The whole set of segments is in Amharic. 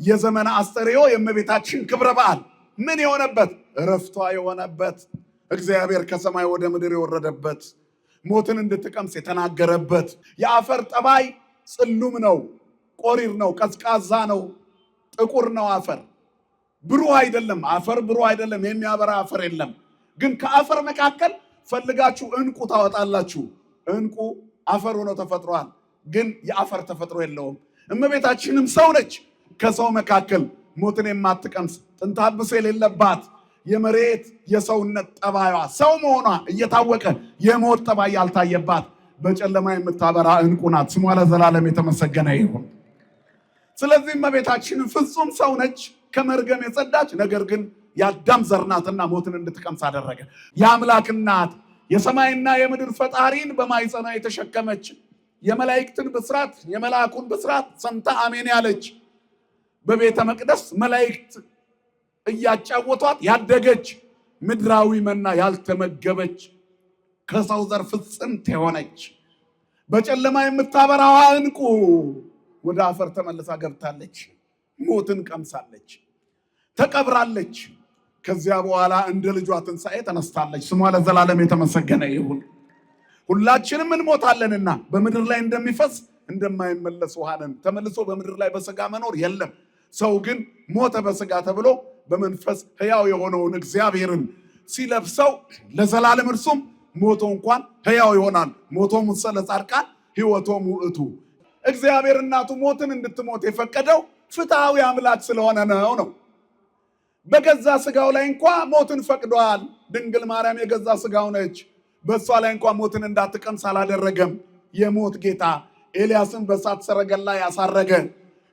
የዘመነ አስተርእዮ የእመቤታችን ክብረ በዓል ምን የሆነበት እረፍቷ የሆነበት እግዚአብሔር ከሰማይ ወደ ምድር የወረደበት ሞትን እንድትቀምስ የተናገረበት የአፈር ጠባይ ጽሉም ነው፣ ቆሪር ነው፣ ቀዝቃዛ ነው፣ ጥቁር ነው። አፈር ብሩህ አይደለም። አፈር ብሩህ አይደለም፣ የሚያበራ አፈር የለም። ግን ከአፈር መካከል ፈልጋችሁ እንቁ ታወጣላችሁ። እንቁ አፈር ሆኖ ተፈጥሯል፣ ግን የአፈር ተፈጥሮ የለውም። እመቤታችንም ሰው ነች። ከሰው መካከል ሞትን የማትቀምስ ጥንተ አብሶ የሌለባት የመሬት የሰውነት ጠባይዋ ሰው መሆኗ እየታወቀ የሞት ጠባይ ያልታየባት በጨለማ የምታበራ እንቁ ናት። ስሟ ለዘላለም የተመሰገነ ይሁን። ስለዚህ እመቤታችን ፍጹም ሰው ነች፣ ከመርገም የጸዳች ነገር ግን የአዳም ዘር ናትና ሞትን እንድትቀምስ አደረገ። የአምላክ እናት የሰማይና የምድር ፈጣሪን በማኅፀኗ የተሸከመች የመላእክትን ብስራት የመልአኩን ብስራት ሰምታ አሜን ያለች በቤተ መቅደስ መላእክት እያጫወቷት ያደገች ምድራዊ መና ያልተመገበች ከሰው ዘር ፍጽምት የሆነች በጨለማ የምታበራዋ እንቁ ወደ አፈር ተመልሳ ገብታለች። ሞትን ቀምሳለች፣ ተቀብራለች። ከዚያ በኋላ እንደ ልጇ ትንሣኤ ተነስታለች። ስሟ ለዘላለም የተመሰገነ ይሁን። ሁላችንም እንሞታለንና በምድር ላይ እንደሚፈስ እንደማይመለስ ውሃ ነን። ተመልሶ በምድር ላይ በሥጋ መኖር የለም። ሰው ግን ሞተ በሥጋ ተብሎ በመንፈስ ሕያው የሆነውን እግዚአብሔርን ሲለብሰው ለዘላለም እርሱም ሞቶ እንኳን ሕያው ይሆናል። ሞቶም ውእቱ ለጻድቃን ሕይወቶም ውእቱ። እግዚአብሔር እናቱ ሞትን እንድትሞት የፈቀደው ፍትሐዊ አምላክ ስለሆነ ነው። በገዛ ሥጋው ላይ እንኳ ሞትን ፈቅዷል። ድንግል ማርያም የገዛ ሥጋው ነች። በእሷ ላይ እንኳ ሞትን እንዳትቀምስ አላደረገም። የሞት ጌታ ኤልያስን በእሳት ሰረገላ ያሳረገ፣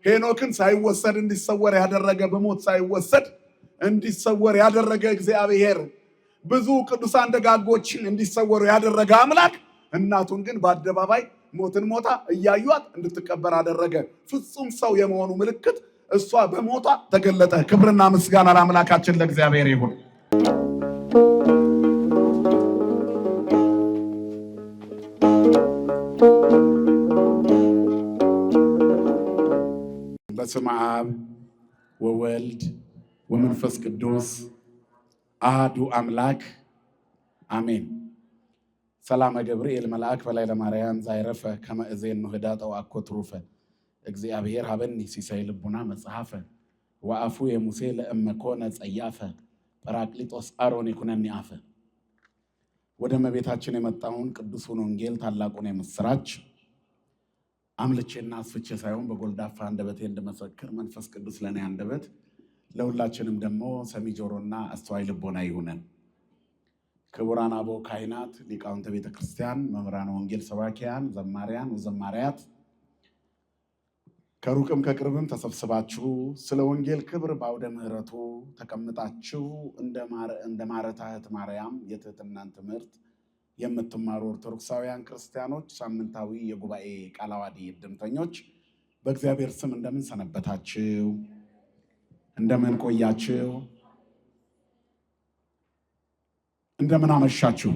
ሄኖክን ሳይወሰድ እንዲሰወር ያደረገ፣ በሞት ሳይወሰድ እንዲሰወር ያደረገ እግዚአብሔር ብዙ ቅዱሳን ደጋጎችን እንዲሰወሩ ያደረገ አምላክ እናቱን ግን በአደባባይ ሞትን ሞታ እያዩት እንድትቀበር አደረገ። ፍጹም ሰው የመሆኑ ምልክት እሷ በሞቷ ተገለጠ። ክብርና ምስጋና ለአምላካችን ለእግዚአብሔር ይሁን። በስመ አብ ወወልድ ወመንፈስ ቅዱስ አሐዱ አምላክ አሜን። ሰላመ ገብርኤል መልአክ በላይ ለማርያም ዛይረፈ ከመ እዜን ህዳጠው አኮ ትሩፈ እግዚአብሔር ሀበኒ ሲሳይ ልቡና መጽሐፈ ወአፉ የሙሴ ለእመ ኮነ ጸያፈ ጰራቅሊጦስ አሮን ይኩነኒ አፈ። ወደ እመቤታችን የመጣውን ቅዱሱን ወንጌል ታላቁን የምስራች አምልቼና አስፍቼ ሳይሆን በጎልዳፋ አንደበቴ እንድመሰክር መንፈስ ቅዱስ ለእኔ አንደበት ለሁላችንም ደግሞ ሰሚ ጆሮና አስተዋይ ልቦና ይሁነን። ክቡራን አበው ካህናት፣ ሊቃውንተ ቤተ ክርስቲያን፣ መምህራን ወንጌል፣ ሰባኪያን፣ ዘማሪያን ወዘማሪያት ከሩቅም ከቅርብም ተሰብስባችሁ ስለ ወንጌል ክብር በአውደ ምሕረቱ ተቀምጣችሁ እንደ ማረታ እህት ማርያም የትህትናን ትምህርት የምትማሩ ኦርቶዶክሳውያን ክርስቲያኖች፣ ሳምንታዊ የጉባኤ ቃለ ዓዋዲ እድምተኞች በእግዚአብሔር ስም እንደምን ሰነበታችሁ? እንደምን ቆያችሁ? እንደምን አመሻችሁ?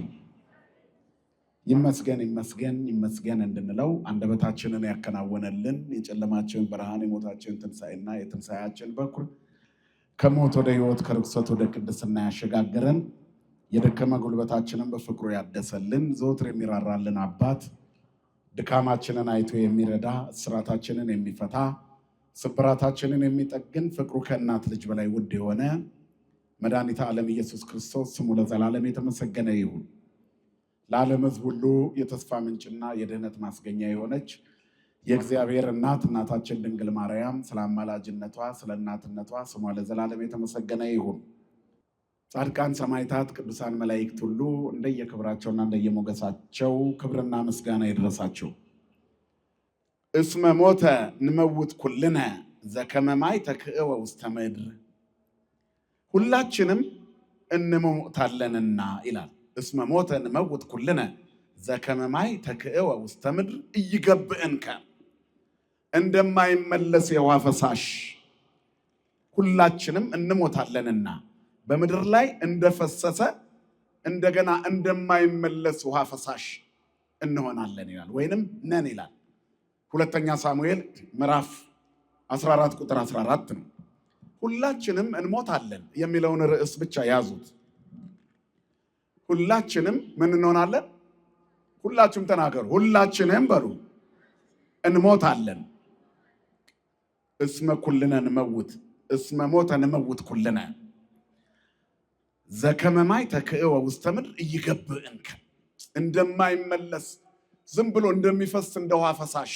ይመስገን ይመስገን ይመስገን እንድንለው አንደበታችንን ያከናወነልን የጨለማችን ብርሃን የሞታችን ትንሣኤና የትንሣኤያችን በኩር ከሞት ወደ ሕይወት ከርኩሰት ወደ ቅድስና ያሸጋገረን የደከመ ጉልበታችንን በፍቅሩ ያደሰልን ዘወትር የሚራራልን አባት ድካማችንን አይቶ የሚረዳ እስራታችንን የሚፈታ ስብራታችንን የሚጠግን ፍቅሩ ከእናት ልጅ በላይ ውድ የሆነ መድኃኒተ ዓለም ኢየሱስ ክርስቶስ ስሙ ለዘላለም የተመሰገነ ይሁን። ለዓለም ሕዝብ ሁሉ የተስፋ ምንጭና የድህነት ማስገኛ የሆነች የእግዚአብሔር እናት እናታችን ድንግል ማርያም ስለ አማላጅነቷ ስለ እናትነቷ ስሟ ለዘላለም የተመሰገነ ይሁን። ጻድቃን ሰማዕታት፣ ቅዱሳን መላእክት ሁሉ እንደየክብራቸውና እንደየሞገሳቸው ክብርና ምስጋና ይድረሳቸው። እስመ ሞተ ንመውት ኩልነ ዘከመ ማይ ተክእወ ውስተ ምድር፣ ሁላችንም እንሞታለንና ይላል። እስመ ሞተ ንመውት ኩልነ ዘከመ ማይ ተክእወ ውስተ ምድር ኢይገብእንከ፣ እንደማይመለስ የውሃ ፈሳሽ ሁላችንም እንሞታለንና በምድር ላይ እንደፈሰሰ እንደገና እንደማይመለስ ውሃ ፈሳሽ እንሆናለን ይላል፣ ወይንም ነን ይላል። ሁለተኛ ሳሙኤል ምዕራፍ 14 ቁጥር 14 ነው። ሁላችንም እንሞታለን የሚለውን ርዕስ ብቻ ያዙት። ሁላችንም ምን እንሆናለን? ሁላችሁም ተናገሩ። ሁላችንም በሉ እንሞታለን። እስመ ኩልነ እንመውት እስመ ሞተ እንመውት ኩልነ ዘከመ ማይ ተክእወ ውስተ ምድር ኢይገብእንከ። እንደማይመለስ ዝም ብሎ እንደሚፈስ እንደ ውሃ ፈሳሽ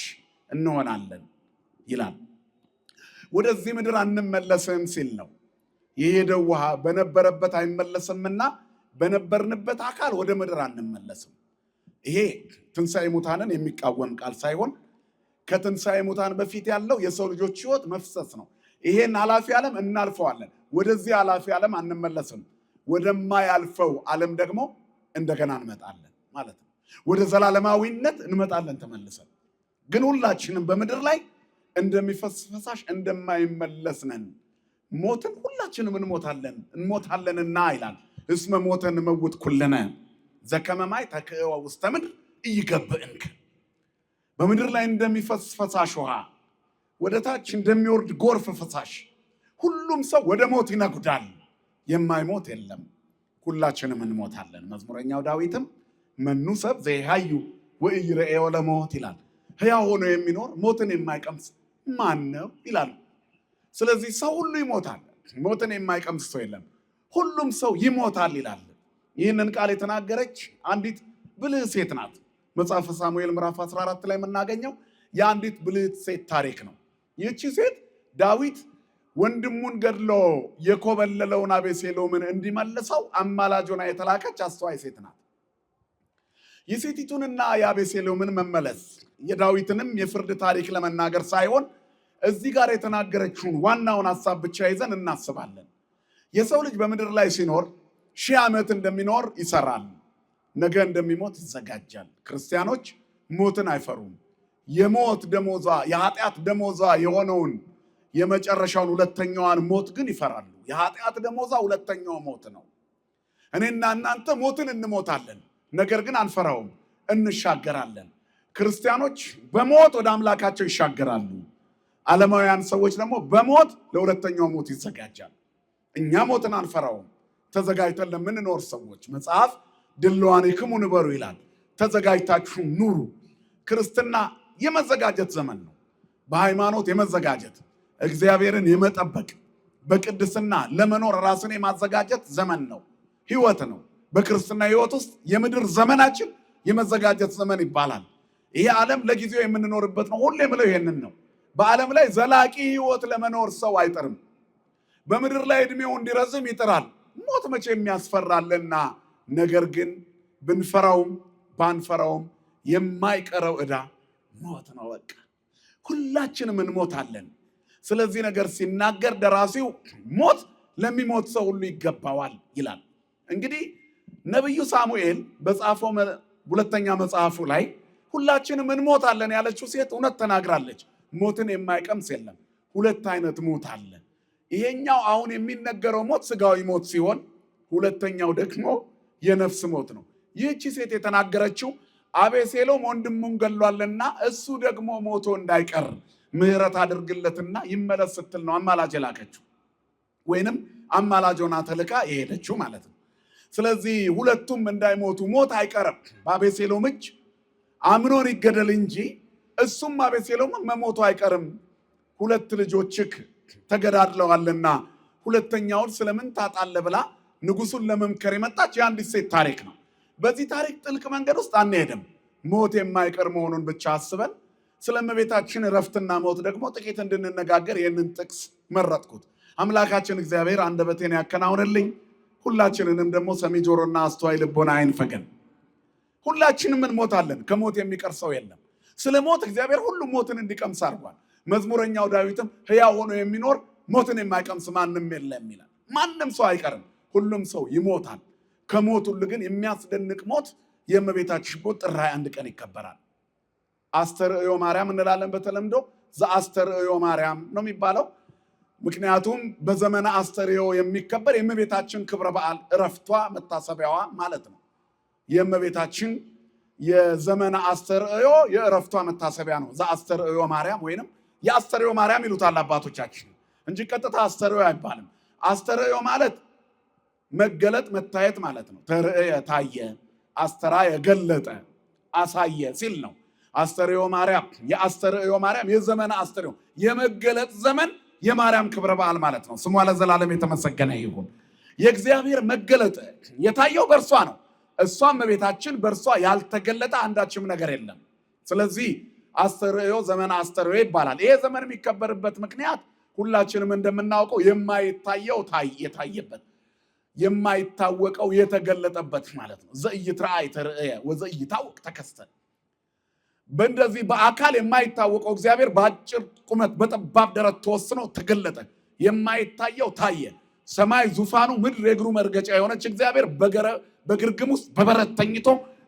እንሆናለን ይላል። ወደዚህ ምድር አንመለስም ሲል ነው። የሄደው ውሃ በነበረበት አይመለስምና በነበርንበት አካል ወደ ምድር አንመለስም። ይሄ ትንሣኤ ሙታንን የሚቃወም ቃል ሳይሆን ከትንሣኤ ሙታን በፊት ያለው የሰው ልጆች ሕይወት መፍሰስ ነው። ይሄን ኃላፊ ዓለም እናልፈዋለን። ወደዚህ ኃላፊ ዓለም አንመለስም። ወደማያልፈው ዓለም ደግሞ እንደገና እንመጣለን ማለት ነው። ወደ ዘላለማዊነት እንመጣለን ተመልሰን። ግን ሁላችንም በምድር ላይ እንደሚፈስ ፈሳሽ እንደማይመለስ ነን። ሞትን ሁላችንም እንሞታለንና ይላል። እስመ ሞተ እንመውት ኩልነ ዘከመ ማይ ተክእወ ውስተ ምድር ኢይገብእንከ። በምድር ላይ እንደሚፈስ ፈሳሽ ውሃ ወደ ታች እንደሚወርድ ጎርፍ ፈሳሽ ሁሉም ሰው ወደ ሞት ይነጉዳል። የማይሞት የለም፣ ሁላችንም እንሞታለን። መዝሙረኛው ዳዊትም መኑ ሰብ ዘይሃዩ ወኢይሬኦ ለሞት ይላል። ሕያው ሆኖ የሚኖር ሞትን የማይቀምስ ማን ነው ይላል። ስለዚህ ሰው ሁሉ ይሞታል። ሞትን የማይቀምስ ሰው የለም፣ ሁሉም ሰው ይሞታል ይላል። ይህንን ቃል የተናገረች አንዲት ብልህ ሴት ናት። መጽሐፈ ሳሙኤል ምዕራፍ 14 ላይ የምናገኘው የአንዲት ብልህ ሴት ታሪክ ነው። ይህቺ ሴት ዳዊት ወንድሙን ገድሎ የኮበለለውን አቤሴሎምን እንዲመልሰው አማላጅ ሆና የተላከች አስተዋይ ሴት ናት። የሴቲቱንና የአቤሴሎምን መመለስ የዳዊትንም የፍርድ ታሪክ ለመናገር ሳይሆን እዚህ ጋር የተናገረችውን ዋናውን ሐሳብ ብቻ ይዘን እናስባለን። የሰው ልጅ በምድር ላይ ሲኖር 1000 ዓመት እንደሚኖር ይሰራል፣ ነገ እንደሚሞት ይዘጋጃል። ክርስቲያኖች ሞትን አይፈሩም። የሞት ደሞዟ የኃጢአት ደሞዟ የሆነውን የመጨረሻውን ሁለተኛዋን ሞት ግን ይፈራሉ። የኃጢአት ደሞዟ ሁለተኛው ሞት ነው። እኔና እናንተ ሞትን እንሞታለን፣ ነገር ግን አንፈራውም፣ እንሻገራለን። ክርስቲያኖች በሞት ወደ አምላካቸው ይሻገራሉ። ዓለማውያን ሰዎች ደግሞ በሞት ለሁለተኛው ሞት ይዘጋጃል። እኛ ሞትን አንፈራውም፣ ተዘጋጅተን ለምንኖር ሰዎች መጽሐፍ ድልዋኒክሙ ንበሩ ይላል። ተዘጋጅታችሁ ኑሩ። ክርስትና የመዘጋጀት ዘመን ነው። በሃይማኖት የመዘጋጀት እግዚአብሔርን የመጠበቅ በቅድስና ለመኖር ራስን የማዘጋጀት ዘመን ነው፣ ህይወት ነው። በክርስትና ህይወት ውስጥ የምድር ዘመናችን የመዘጋጀት ዘመን ይባላል። ይሄ ዓለም ለጊዜው የምንኖርበት ነው። ሁሌ ብለው ይሄንን ነው። በዓለም ላይ ዘላቂ ህይወት ለመኖር ሰው አይጥርም። በምድር ላይ እድሜው እንዲረዝም ይጥራል። ሞት መቼ የሚያስፈራልና፣ ነገር ግን ብንፈራውም ባንፈራውም የማይቀረው ዕዳ ሞት ነው። በቃ ሁላችንም እንሞታለን። ስለዚህ ነገር ሲናገር ደራሲው ሞት ለሚሞት ሰው ሁሉ ይገባዋል ይላል። እንግዲህ ነቢዩ ሳሙኤል በጻፈው ሁለተኛ መጽሐፉ ላይ ሁላችንም እንሞታለን ያለችው ሴት እውነት ተናግራለች። ሞትን የማይቀምስ የለም። ሁለት አይነት ሞት አለ። ይሄኛው አሁን የሚነገረው ሞት ስጋዊ ሞት ሲሆን፣ ሁለተኛው ደግሞ የነፍስ ሞት ነው። ይህቺ ሴት የተናገረችው አቤሴሎም ወንድሙን ገሏልና እሱ ደግሞ ሞቶ እንዳይቀር ምሕረት አድርግለትና ይመለስ ስትል ነው አማላጅ የላከችው፣ ወይንም አማላጅ ሆና ተልካ የሄደችው ማለት ነው። ስለዚህ ሁለቱም እንዳይሞቱ ሞት አይቀርም። በአቤሴሎም እጅ አምኖን ይገደል እንጂ እሱም አቤሴሎም መሞቱ አይቀርም። ሁለት ልጆችህ ተገዳድለዋልና ሁለተኛውን ስለምን ታጣለህ ብላ ንጉሱን ለመምከር የመጣች የአንዲት ሴት ታሪክ ነው። በዚህ ታሪክ ጥልቅ መንገድ ውስጥ አንሄድም። ሞት የማይቀር መሆኑን ብቻ አስበን ስለ እመቤታችን እረፍትና ሞት ደግሞ ጥቂት እንድንነጋገር ይህንን ጥቅስ መረጥኩት። አምላካችን እግዚአብሔር አንደበቴን ያከናውንልኝ፣ ሁላችንንም ደግሞ ሰሚ ጆሮና አስተዋይ ልቦና አይንፈገን። ሁላችንም እንሞታለን፣ ከሞት የሚቀር ሰው የለም። ስለ ሞት እግዚአብሔር ሁሉ ሞትን እንዲቀምስ አድርጓል። መዝሙረኛው ዳዊትም ሕያው ሆኖ የሚኖር ሞትን የማይቀምስ ማንም የለም ይላል። ማንም ሰው አይቀርም፣ ሁሉም ሰው ይሞታል። ከሞት ሁሉ ግን የሚያስደንቅ ሞት የእመቤታችን ሞት ጥር 21 ቀን ይከበራል። አስተርእዮ ማርያም እንላለን በተለምዶ። ዘአስተርእዮ ማርያም ነው የሚባለው፣ ምክንያቱም በዘመነ አስተርእዮ የሚከበር የእመቤታችን ክብረ በዓል እረፍቷ መታሰቢያዋ ማለት ነው። የእመቤታችን የዘመነ አስተርእዮ የእረፍቷ መታሰቢያ ነው። ዘአስተርእዮ ማርያም ወይንም የአስተርእዮ ማርያም ይሉታል አባቶቻችን እንጂ ቀጥታ አስተርእዮ አይባልም። አስተርእዮ ማለት መገለጥ መታየት ማለት ነው። ተርእየ ታየ፣ አስተራየ ገለጠ፣ አሳየ ሲል ነው። አስተርእዮ ማርያም የአስተርእዮ ማርያም የዘመነ አስተርእዮ የመገለጥ ዘመን የማርያም ክብረ በዓል ማለት ነው። ስሟ ለዘላለም የተመሰገነ ይሁን። የእግዚአብሔር መገለጥ የታየው በእርሷ ነው። እሷም እመቤታችን በእርሷ ያልተገለጠ አንዳችም ነገር የለም። ስለዚህ አስተርእዮ ዘመነ አስተርእዮ ይባላል። ይሄ ዘመን የሚከበርበት ምክንያት ሁላችንም እንደምናውቀው የማይታየው የታየበት የማይታወቀው የተገለጠበት ማለት ነው። ዘኢይትረአይ ተርእየ ወዘኢይታወቅ ተከስተ። በእንደዚህ በአካል የማይታወቀው እግዚአብሔር በአጭር ቁመት በጠባብ ደረት ተወስኖ ተገለጠ። የማይታየው ታየ። ሰማይ ዙፋኑ ምድር የእግሩ መርገጫ የሆነች እግዚአብሔር በግርግም ውስጥ በበረት ተኝቶ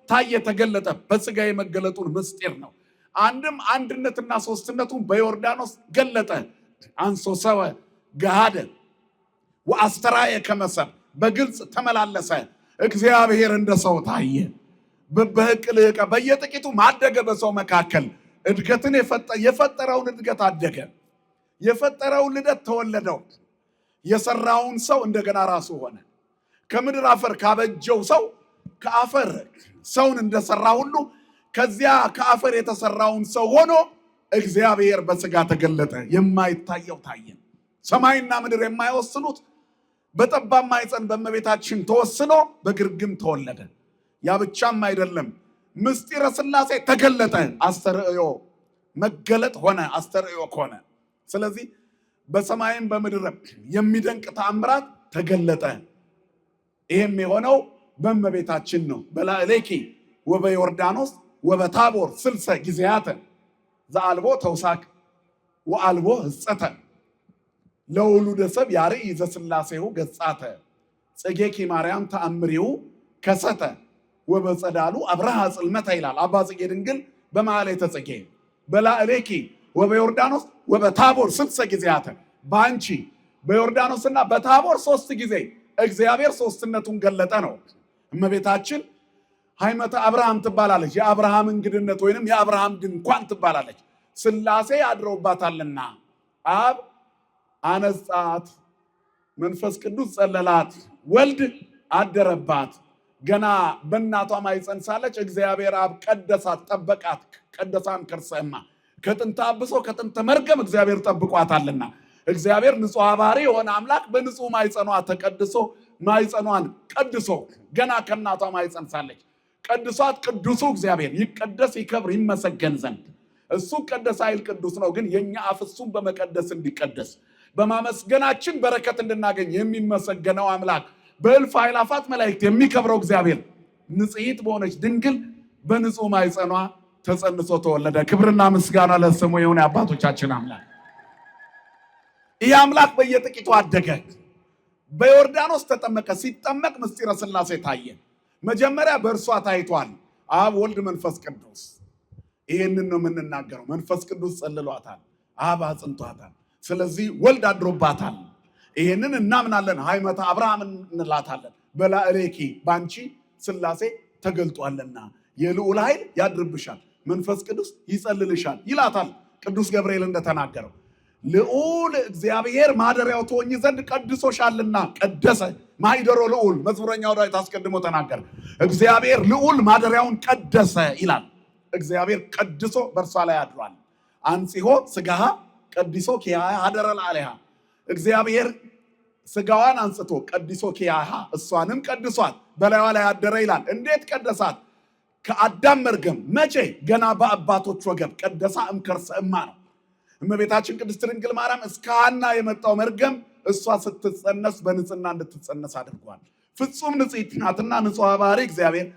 ታየ፣ ተገለጠ። በሥጋ የመገለጡን ምስጢር ነው። አንድም አንድነትና ሶስትነቱን በዮርዳኖስ ገለጠ። አንሶ ሰወ ገሃደ ወአስተራየ ከመ ሰብእ፣ በግልጽ ተመላለሰ። እግዚአብሔር እንደ ሰው ታየ። በህቅልቀ በየጥቂቱ ማደገ። በሰው መካከል እድገትን የፈጠረውን እድገት አደገ። የፈጠረውን ልደት ተወለደው። የሰራውን ሰው እንደገና ራሱ ሆነ። ከምድር አፈር ካበጀው ሰው ከአፈር ሰውን እንደሰራ ሁሉ ከዚያ ከአፈር የተሰራውን ሰው ሆኖ እግዚአብሔር በሥጋ ተገለጠ። የማይታየው ታየ። ሰማይና ምድር የማይወስኑት በጠባብ ማኅፀን በእመቤታችን ተወስኖ በግርግም ተወለደ። ያ ብቻም አይደለም፣ ምስጢረ ሥላሴ ተገለጠ። አስተርእዮ መገለጥ ሆነ፣ አስተርእዮ ሆነ። ስለዚህ በሰማይም በምድር የሚደንቅ ተአምራት ተገለጠ። ይህም የሆነው በእመቤታችን ነው። በላዕሌኪ ወበዮርዳኖስ ወበታቦር ስልሰ ጊዜያተ ዘአልቦ ተውሳክ ወአልቦ ህጸተ ለውሉደ ሰብ ያርኢ ዘሥላሴሁ ገጻተ ጽጌኪ ማርያም ተአምሪሁ ከሰተ ወበጸዳሉ አብርሃ ጽልመተ ይላል አባ ጽጌ ድንግል በማኅሌተ ጽጌ። በላዕሌኪ ወበዮርዳኖስ ወበታቦር ስልሰ ጊዜያተ፣ በአንቺ በዮርዳኖስና በታቦር 3 ጊዜ እግዚአብሔር ሶስትነቱን ገለጠ ነው። እመቤታችን ሃይመተ አብርሃም ትባላለች። የአብርሃም እንግድነት ወይንም የአብርሃም ድንኳን ትባላለች። ሥላሴ አድረውባታልና አብ አነጻት፣ መንፈስ ቅዱስ ጸለላት፣ ወልድ አደረባት። ገና በእናቷ ማኅፀን ሳለች እግዚአብሔር አብ ቀደሳት፣ ጠበቃት። ቀደሳን ከርሰማ ከጥንተ አብሶ ከጥንተ መርገም እግዚአብሔር ጠብቋታልና እግዚአብሔር ንጹሕ ባህሪ የሆነ አምላክ በንጹሕ ማኅፀኗ ተቀድሶ ማኅፀኗን ቀድሶ ገና ከእናቷ ማኅፀን ሳለች ቀድሷት። ቅዱሱ እግዚአብሔር ይቀደስ ይከብር ይመሰገን ዘንድ እሱ ቀደስ ኃይል ቅዱስ ነው። ግን የኛ አፍ እሱን በመቀደስ እንዲቀደስ በማመስገናችን በረከት እንድናገኝ የሚመሰገነው አምላክ በእልፍ አእላፋት መላእክት የሚከብረው እግዚአብሔር ንጽሕት በሆነች ድንግል በንጹሕ ማኅፀኗ ተጸንሶ ተወለደ። ክብርና ምስጋና ለስሙ ይሁን። አባቶቻችን አምላክ ይህ አምላክ በየጥቂቱ አደገ። በዮርዳኖስ ተጠመቀ። ሲጠመቅ ምስጢረ ሥላሴ ታየ። መጀመሪያ በእርሷ ታይቷል። አብ ወልድ መንፈስ ቅዱስ። ይህንን ነው የምንናገረው። መንፈስ ቅዱስ ጸልሏታል፣ አብ አጽንቷታል። ስለዚህ ወልድ አድሮባታል። ይህንን እናምናለን። ሃይመተ አብርሃም እንላታለን። በላዕሌኪ በአንቺ ሥላሴ ተገልጧልና የልዑል ኃይል ያድርብሻል፣ መንፈስ ቅዱስ ይጸልልሻል ይላታል ቅዱስ ገብርኤል እንደተናገረው። ልዑል እግዚአብሔር ማደሪያው ትሆኚ ዘንድ ቀድሶሻልና ቀደሰ ማኅደሮ ልዑል። መዝሙረኛው ዳዊት አስቀድሞ ተናገረ። እግዚአብሔር ልዑል ማደሪያውን ቀደሰ ይላል። እግዚአብሔር ቀድሶ በእርሷ ላይ አድሯል። አንጽሖ ሥጋሃ ቀዲሶ ኪያሃ አደረ ላዕሌሃ። እግዚአብሔር ሥጋዋን አንጽቶ ቀዲሶ ኪያሃ እሷንም ቀድሷት በላይዋ ላይ አደረ ይላል። እንዴት ቀደሳት? ከአዳም መርገም መቼ? ገና በአባቶች ወገብ ቀደሳ እምከርሰ እማ ነው። እመቤታችን ቅድስት ድንግል ማርያም እስከ ሐና የመጣው መርገም እሷ ስትጸነስ በንጽህና እንድትጸነስ አድርጓል። ፍጹም ንጽሕት ናትና ንጹሐ ባህሪ እግዚአብሔር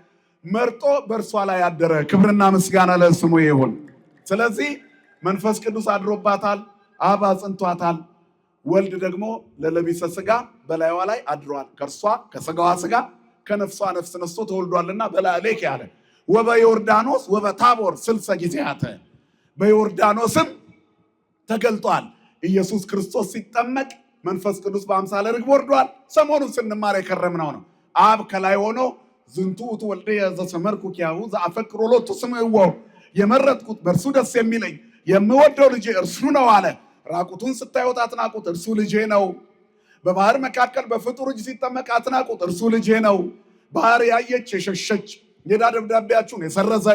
መርጦ በእርሷ ላይ ያደረ። ክብርና ምስጋና ለስሙ ይሁን። ስለዚህ መንፈስ ቅዱስ አድሮባታል፣ አብ አጽንቷታል። ወልድ ደግሞ ለለቢሰ ሥጋ በላይዋ ላይ አድሯል። ከእርሷ ከሥጋዋ ሥጋ ከነፍሷ ነፍስ ነስቶ ተወልዷልና በላዕሌኪ አለ። ወበዮርዳኖስ ወበታቦር ስልሰ ጊዜያተ፣ በዮርዳኖስም ተገልጧል። ኢየሱስ ክርስቶስ ሲጠመቅ መንፈስ ቅዱስ በአምሳለ ርግብ ወርዷል። ሰሞኑን ስንማር የከረምነው ነው። አብ ከላይ ሆኖ ዝንቱ ውእቱ ወልድየ ዘሰመርኩ ኪያሁ ዘአፈቅር ሎቱ ስምዕዎ፣ የመረጥኩት በእርሱ ደስ የሚለኝ የምወደው ልጄ እርሱ ነው አለ። ራቁቱን ስታዩት አትናቁት፣ እርሱ ልጄ ነው። በባህር መካከል በፍጡር እጅ ሲጠመቅ አትናቁት፣ እርሱ ልጄ ነው። ባህር ያየች የሸሸች የዕዳ ደብዳቤያችሁን የሰረዘ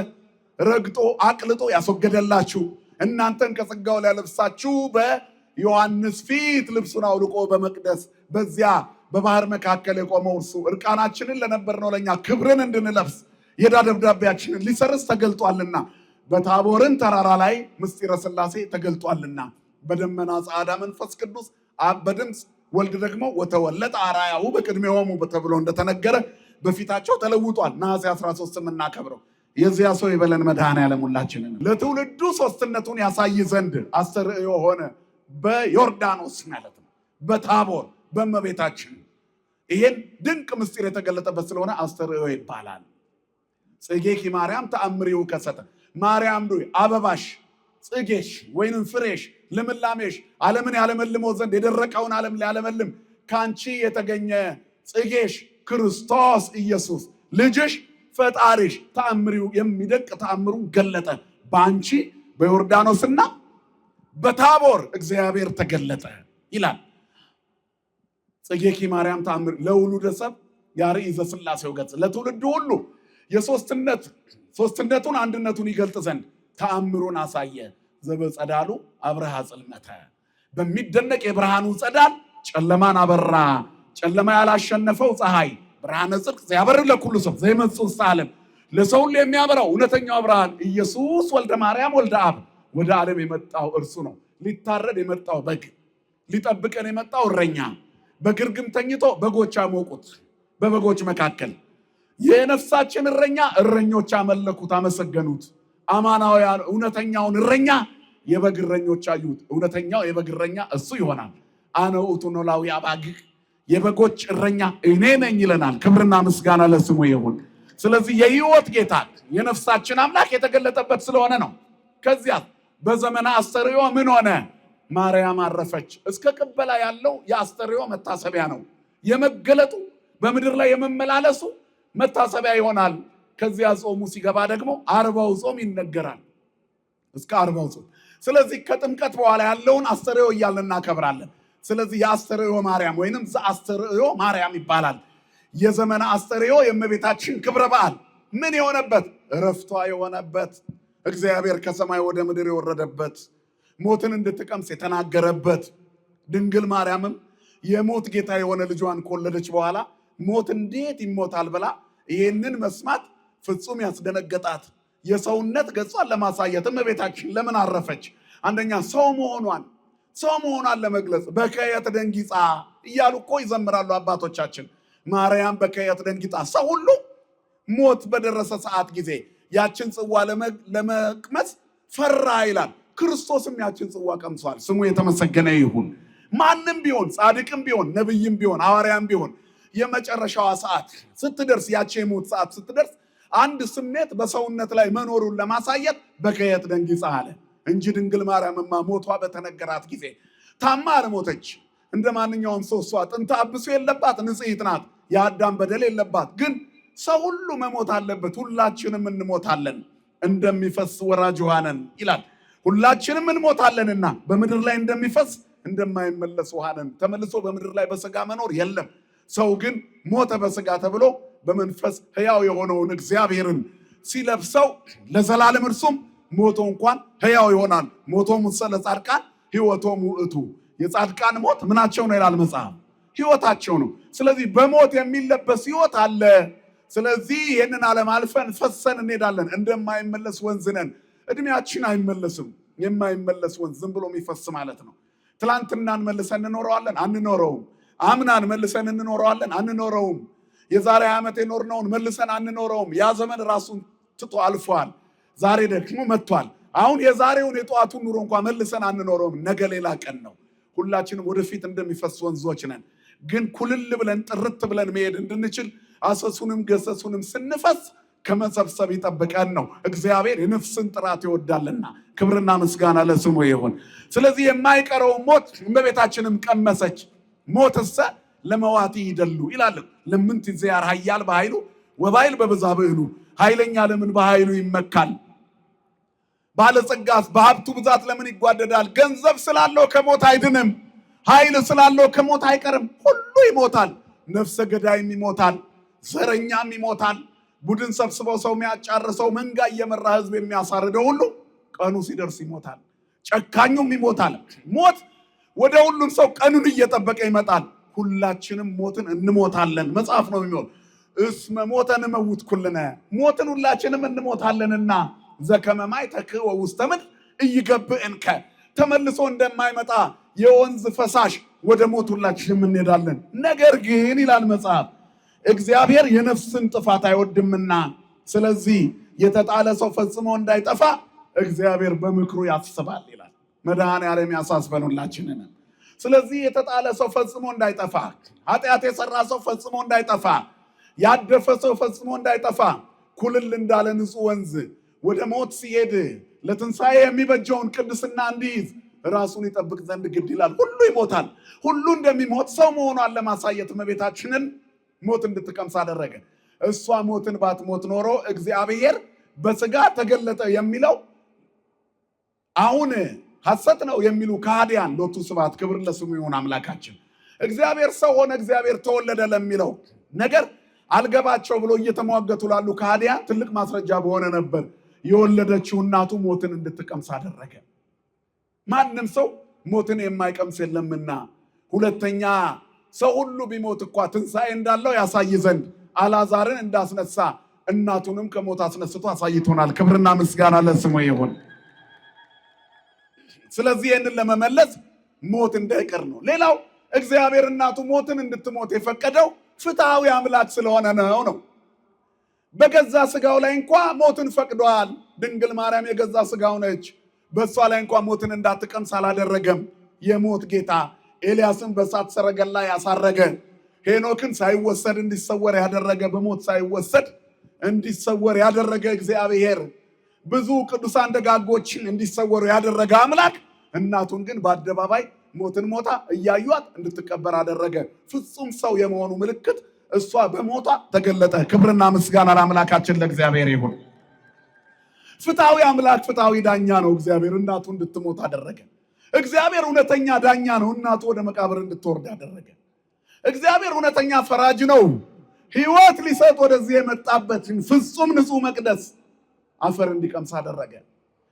ረግጦ አቅልጦ ያስወገደላችሁ እናንተን ከጸጋው ሊያለብሳችሁ በዮሐንስ ፊት ልብሱን አውልቆ በመቅደስ በዚያ በባህር መካከል የቆመው እርሱ እርቃናችንን ለነበርነው ለኛ ክብርን እንድንለብስ የዕዳ ደብዳቤያችንን ሊሰርዝ ተገልጧልና በታቦርን ተራራ ላይ ምስጢረ ሥላሴ ተገልጧልና በደመና ጸዓዳ መንፈስ ቅዱስ አብ በድምፅ ወልድ ደግሞ ወተወለጠ አርአያሁ በቅድሜሆሙ ተብሎ እንደተነገረ በፊታቸው ተለውጧል። ነሐሴ 13 የምናከብረው የዚያ ሰው ይበለን መድኃኔዓለም ሁላችንን። ለትውልዱ ሦስትነቱን ያሳይ ዘንድ አስተርእዮ ሆነ በዮርዳኖስ ማለት ነው፣ በታቦር በእመቤታችን። ይሄን ድንቅ ምስጢር የተገለጠበት ስለሆነ አስተርእዮ ይባላል። ጽጌኪ ማርያም ተአምሪው ከሰተ ማርያም ዱይ አበባሽ ጽጌሽ ወይንም ፍሬሽ ልምላሜሽ ዓለምን ያለመልመው ዘንድ የደረቀውን ዓለም ሊያለመልም ካንቺ የተገኘ ጽጌሽ ክርስቶስ ኢየሱስ ልጅሽ ፈጣሪሽ ተአምሪው የሚደቅ ተአምሩን ገለጠ። በአንቺ በዮርዳኖስና በታቦር እግዚአብሔር ተገለጠ ይላል። ጽጌኪ ማርያም ተአምር ለውሉደ ሰብ ያርኢ ዘሥላሴው ገጽ ለትውልዱ ሁሉ ሦስትነቱን አንድነቱን ይገልጥ ዘንድ ተአምሩን አሳየ። ዘበጸዳሉ አብርሃ ጽልመተ በሚደነቅ የብርሃኑ ጸዳል ጨለማን አበራ። ጨለማ ያላሸነፈው ፀሐይ ብርሃነ ጽድቅ ያበር ለኩሉ ሰው ዘይመጽእ ውስተ ዓለም ለሰው ሁሉ የሚያበራው እውነተኛው ብርሃን ኢየሱስ ወልደ ማርያም ወልደ አብ ወደ ዓለም የመጣው እርሱ ነው። ሊታረድ የመጣው በግ፣ ሊጠብቀን የመጣው እረኛ፣ በግርግም ተኝቶ በጎች አሞቁት። በበጎች መካከል የነፍሳችን እረኛ እረኞች አመለኩት፣ አመሰገኑት። አማናውያን እውነተኛውን እረኛ የበግ እረኞች አዩት። እውነተኛው የበግ እረኛ እሱ ይሆናል። አነ ውእቱ ኖላዊ አባግዕ የበጎች እረኛ እኔ ነኝ ይለናል። ክብርና ምስጋና ለስሙ ይሁን። ስለዚህ የሕይወት ጌታ የነፍሳችን አምላክ የተገለጠበት ስለሆነ ነው። ከዚያ በዘመነ አስተርእዮ ምን ሆነ? ማርያም አረፈች። እስከ ቅበላ ያለው የአስተርእዮ መታሰቢያ ነው። የመገለጡ በምድር ላይ የመመላለሱ መታሰቢያ ይሆናል። ከዚያ ጾሙ ሲገባ ደግሞ አርባው ጾም ይነገራል እስከ አርባው ጾም። ስለዚህ ከጥምቀት በኋላ ያለውን አስተርእዮ እያልን እናከብራለን። ስለዚህ የአስተርእዮ ማርያም ወይንም ዘአስተርእዮ ማርያም ይባላል። የዘመነ አስተርእዮ የእመቤታችን ክብረ በዓል ምን የሆነበት? እረፍቷ የሆነበት፣ እግዚአብሔር ከሰማይ ወደ ምድር የወረደበት፣ ሞትን እንድትቀምስ የተናገረበት፣ ድንግል ማርያምም የሞት ጌታ የሆነ ልጇን ከወለደች በኋላ ሞት እንዴት ይሞታል ብላ ይህንን መስማት ፍጹም ያስደነገጣት የሰውነት ገጿን ለማሳየት እመቤታችን ለምን አረፈች? አንደኛ ሰው መሆኗን ለመግለጽ በከየት ደንጊጻ እያሉ እኮ ይዘምራሉ አባቶቻችን። ማርያም በከየት ደንጊጻ፣ ሰው ሁሉ ሞት በደረሰ ሰዓት ጊዜ ያችን ጽዋ ለመቅመስ ፈራ ይላል። ክርስቶስም ያችን ጽዋ ቀምሷል። ስሙ የተመሰገነ ይሁን። ማንም ቢሆን ጻድቅም ቢሆን ነብይም ቢሆን ሐዋርያም ቢሆን የመጨረሻዋ ሰዓት ስትደርስ፣ ያቺ የሞት ሰዓት ስትደርስ አንድ ስሜት በሰውነት ላይ መኖሩን ለማሳየት በከየት ደንጊጻ አለ እንጂ ድንግል ማርያምማ ሞቷ በተነገራት ጊዜ ታማ አልሞተች። እንደ ማንኛውም ሰው እሷ ጥንተ አብሶ የለባት፣ ንጽሕት ናት፣ የአዳም በደል የለባት። ግን ሰው ሁሉ መሞት አለበት። ሁላችንም እንሞታለን፣ እንደሚፈስ ወራጅ ውሃ ነን ይላል። ሁላችንም እንሞታለንና በምድር ላይ እንደሚፈስ እንደማይመለስ ውሃ ነን። ተመልሶ በምድር ላይ በሥጋ መኖር የለም። ሰው ግን ሞተ በሥጋ ተብሎ በመንፈስ ሕያው የሆነውን እግዚአብሔርን ሲለብሰው ለዘላለም እርሱም ሞቶ እንኳን ሕያው ይሆናል። ሞቶም ለጻድቃን ሕይወቶም ውእቱ። የጻድቃን ሞት ምናቸው ነው ይላል መጽሐፍ? ሕይወታቸው ነው። ስለዚህ በሞት የሚለበስ ሕይወት አለ። ስለዚህ ይህንን ዓለም አልፈን ፈሰን እንሄዳለን። እንደማይመለስ ወንዝ ነን። እድሜያችን አይመለስም። የማይመለስ ወንዝ ዝም ብሎ የሚፈስ ማለት ነው። ትላንትናን መልሰን እንኖረዋለን? አንኖረውም። አምናን መልሰን እንኖረዋለን? አንኖረውም። የዛሬ ዓመት የኖርነውን መልሰን አንኖረውም። ያ ዘመን ራሱን ትቶ አልፏል። ዛሬ ደግሞ መጥቷል። አሁን የዛሬውን የጠዋቱን ኑሮ እንኳን መልሰን አንኖረውም። ነገ ሌላ ቀን ነው። ሁላችንም ወደፊት እንደሚፈስ ወንዞች ነን። ግን ኩልል ብለን ጥርት ብለን መሄድ እንድንችል አሰሱንም ገሰሱንም ስንፈስ ከመሰብሰብ ይጠብቀን ነው። እግዚአብሔር የነፍስን ጥራት ይወዳልና ክብርና ምስጋና ለስሙ ይሁን። ስለዚህ የማይቀረውን ሞት እመቤታችንም ቀመሰች። ሞትሰ ለመዋቲ ይደሉ ይላል። ለምንት ዚያር ኃያል በኃይሉ ወባይል በብዛ ብዕሉ። ኃይለኛ ለምን በኃይሉ ይመካል? ባለጸጋስ በሀብቱ ብዛት ለምን ይጓደዳል? ገንዘብ ስላለው ከሞት አይድንም። ኃይል ስላለው ከሞት አይቀርም። ሁሉ ይሞታል። ነፍሰ ገዳይም ይሞታል፣ ዘረኛም ይሞታል፣ ቡድን ሰብስበው ሰው የሚያጫርሰው መንጋ እየመራ ህዝብ የሚያሳርደው ሁሉ ቀኑ ሲደርስ ይሞታል። ጨካኙም ይሞታል። ሞት ወደ ሁሉም ሰው ቀኑን እየጠበቀ ይመጣል። ሁላችንም ሞትን እንሞታለን። መጽሐፍ ነው የሚሆን እስመ ሞተን መውት ኩልነ ሞትን ሁላችንም እንሞታለንና ዘከመማይ ተክወ ውስተ ምድር እይገብእንከ ተመልሶ እንደማይመጣ የወንዝ ፈሳሽ ወደ ሞት ሁላችንም እንሄዳለን። ነገር ግን ይላል መጽሐፍ እግዚአብሔር የነፍስን ጥፋት አይወድምና ስለዚህ የተጣለ ሰው ፈጽሞ እንዳይጠፋ እግዚአብሔር በምክሩ ያስባል ይላል። መድኃኔዓለም ያሳስበን ሁላችንን። ስለዚህ የተጣለ ሰው ፈጽሞ እንዳይጠፋ፣ ኃጢአት የሰራ ሰው ፈጽሞ እንዳይጠፋ፣ ያደፈ ሰው ፈጽሞ እንዳይጠፋ ኩልል እንዳለ ንጹህ ወንዝ ወደ ሞት ሲሄድ ለትንሣኤ የሚበጀውን ቅድስና እንዲይዝ ራሱን ይጠብቅ ዘንድ ግድ ይላል። ሁሉ ይሞታል። ሁሉ እንደሚሞት ሰው መሆኗን ለማሳየት እመቤታችንን ሞት እንድትቀምስ አደረገ። እሷ ሞትን ባትሞት ኖሮ እግዚአብሔር በሥጋ ተገለጠ የሚለው አሁን ሐሰት ነው የሚሉ ከሃዲያን ሎቱ ስብሐት ክብር ለስሙ ይሁን አምላካችን። እግዚአብሔር ሰው ሆነ፣ እግዚአብሔር ተወለደ ለሚለው ነገር አልገባቸው ብሎ እየተሟገቱ ላሉ ከሃዲያን ትልቅ ማስረጃ በሆነ ነበር የወለደችው እናቱ ሞትን እንድትቀምስ አደረገ። ማንም ሰው ሞትን የማይቀምስ የለምና፣ ሁለተኛ ሰው ሁሉ ቢሞት እንኳ ትንሣኤ እንዳለው ያሳይ ዘንድ አልዓዛርን እንዳስነሳ እናቱንም ከሞት አስነስቶ አሳይቶናል። ክብርና ምስጋና ለስሙ ይሁን። ስለዚህ ይህንን ለመመለስ ሞት እንዳይቀር ነው። ሌላው እግዚአብሔር እናቱ ሞትን እንድትሞት የፈቀደው ፍትሐዊ አምላክ ስለሆነ ነው። በገዛ ስጋው ላይ እንኳ ሞትን ፈቅዷል። ድንግል ማርያም የገዛ ስጋው ነች። በእሷ ላይ እንኳ ሞትን እንዳትቀምስ አላደረገም። የሞት ጌታ ኤልያስን በእሳት ሰረገላ ያሳረገ፣ ሄኖክን ሳይወሰድ እንዲሰወር ያደረገ፣ በሞት ሳይወሰድ እንዲሰወር ያደረገ እግዚአብሔር ብዙ ቅዱሳን ደጋጎችን እንዲሰወሩ ያደረገ አምላክ እናቱን ግን በአደባባይ ሞትን ሞታ እያዩት እንድትቀበር አደረገ። ፍጹም ሰው የመሆኑ ምልክት እሷ በሞቷ ተገለጠ። ክብርና ምስጋና ለአምላካችን ለእግዚአብሔር ይሁን። ፍትሐዊ አምላክ ፍትሐዊ ዳኛ ነው። እግዚአብሔር እናቱ እንድትሞት አደረገ። እግዚአብሔር እውነተኛ ዳኛ ነው። እናቱ ወደ መቃብር እንድትወርድ አደረገ። እግዚአብሔር እውነተኛ ፈራጅ ነው። ሕይወት ሊሰጥ ወደዚህ የመጣበትን ፍጹም ንጹሕ መቅደስ አፈር እንዲቀምስ አደረገ።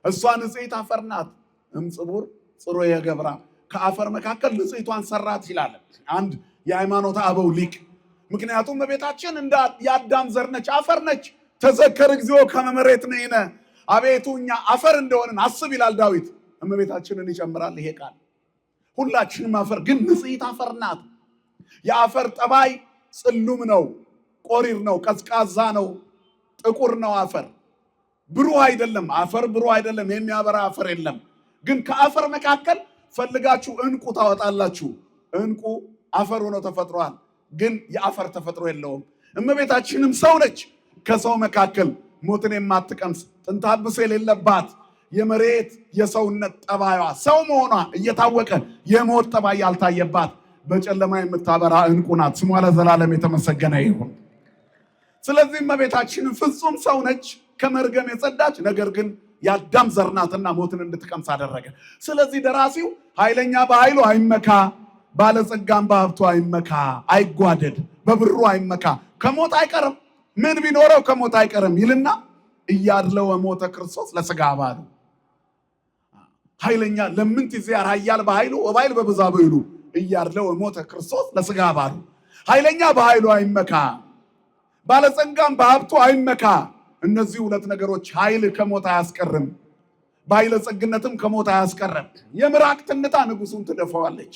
እሷ ንጽሕት አፈር ናት። እምጽቡር ጽሩየ ገብራ ከአፈር መካከል ንጽሕቷን ሰራት ይላል አንድ የሃይማኖት አበው ሊቅ። ምክንያቱም እመቤታችን እንደ የአዳም ዘር ነች፣ አፈር ነች። ተዘከር እግዚኦ ከመ መሬት ንሕነ አቤቱ እኛ አፈር እንደሆንን አስብ ይላል ዳዊት። እመቤታችንን ይጨምራል ይሄ ቃል። ሁላችንም አፈር ግን ንጽሕት አፈር ናት። የአፈር ጠባይ ጽሉም ነው፣ ቆሪር ነው፣ ቀዝቃዛ ነው፣ ጥቁር ነው። አፈር ብሩህ አይደለም። አፈር ብሩህ አይደለም፣ የሚያበራ አፈር የለም። ግን ከአፈር መካከል ፈልጋችሁ እንቁ ታወጣላችሁ። እንቁ አፈር ሆኖ ተፈጥሯል፣ ግን የአፈር ተፈጥሮ የለውም። እመቤታችንም ሰው ነች። ከሰው መካከል ሞትን የማትቀምስ ጥንተ አብሶ የሌለባት የመሬት የሰውነት ጠባይዋ ሰው መሆኗ እየታወቀ የሞት ጠባይ ያልታየባት በጨለማ የምታበራ እንቁ ናት። ስሟ ለዘላለም የተመሰገነ ይሁን። ስለዚህ እመቤታችንም ፍጹም ሰው ነች፣ ከመርገም የጸዳች ነገር ግን የአዳም ዘር ናትና ሞትን እንድትቀምስ አደረገ። ስለዚህ ደራሲው ኃይለኛ በኃይሉ አይመካ፣ ባለጸጋም በሀብቱ አይመካ፣ አይጓደድ፣ በብሩ አይመካ፣ ከሞት አይቀርም፣ ምን ቢኖረው ከሞት አይቀርም ይልና እያድለው ሞተ ክርስቶስ ለሥጋ ባሉ ኃይለኛ ለምንት ዚያር ኃያል በኃይሉ ወባይል በብዛ ብዕሉ እያድለው ሞተ ክርስቶስ ለሥጋ ባሉ ኃይለኛ በኃይሉ አይመካ፣ ባለጸጋም በሀብቱ አይመካ። እነዚህ ሁለት ነገሮች ኃይል ከሞት አያስቀርም፣ ባለጸግነትም ከሞት አያስቀርም። የምራቅ ትንታ ንጉሱን ትደፈዋለች።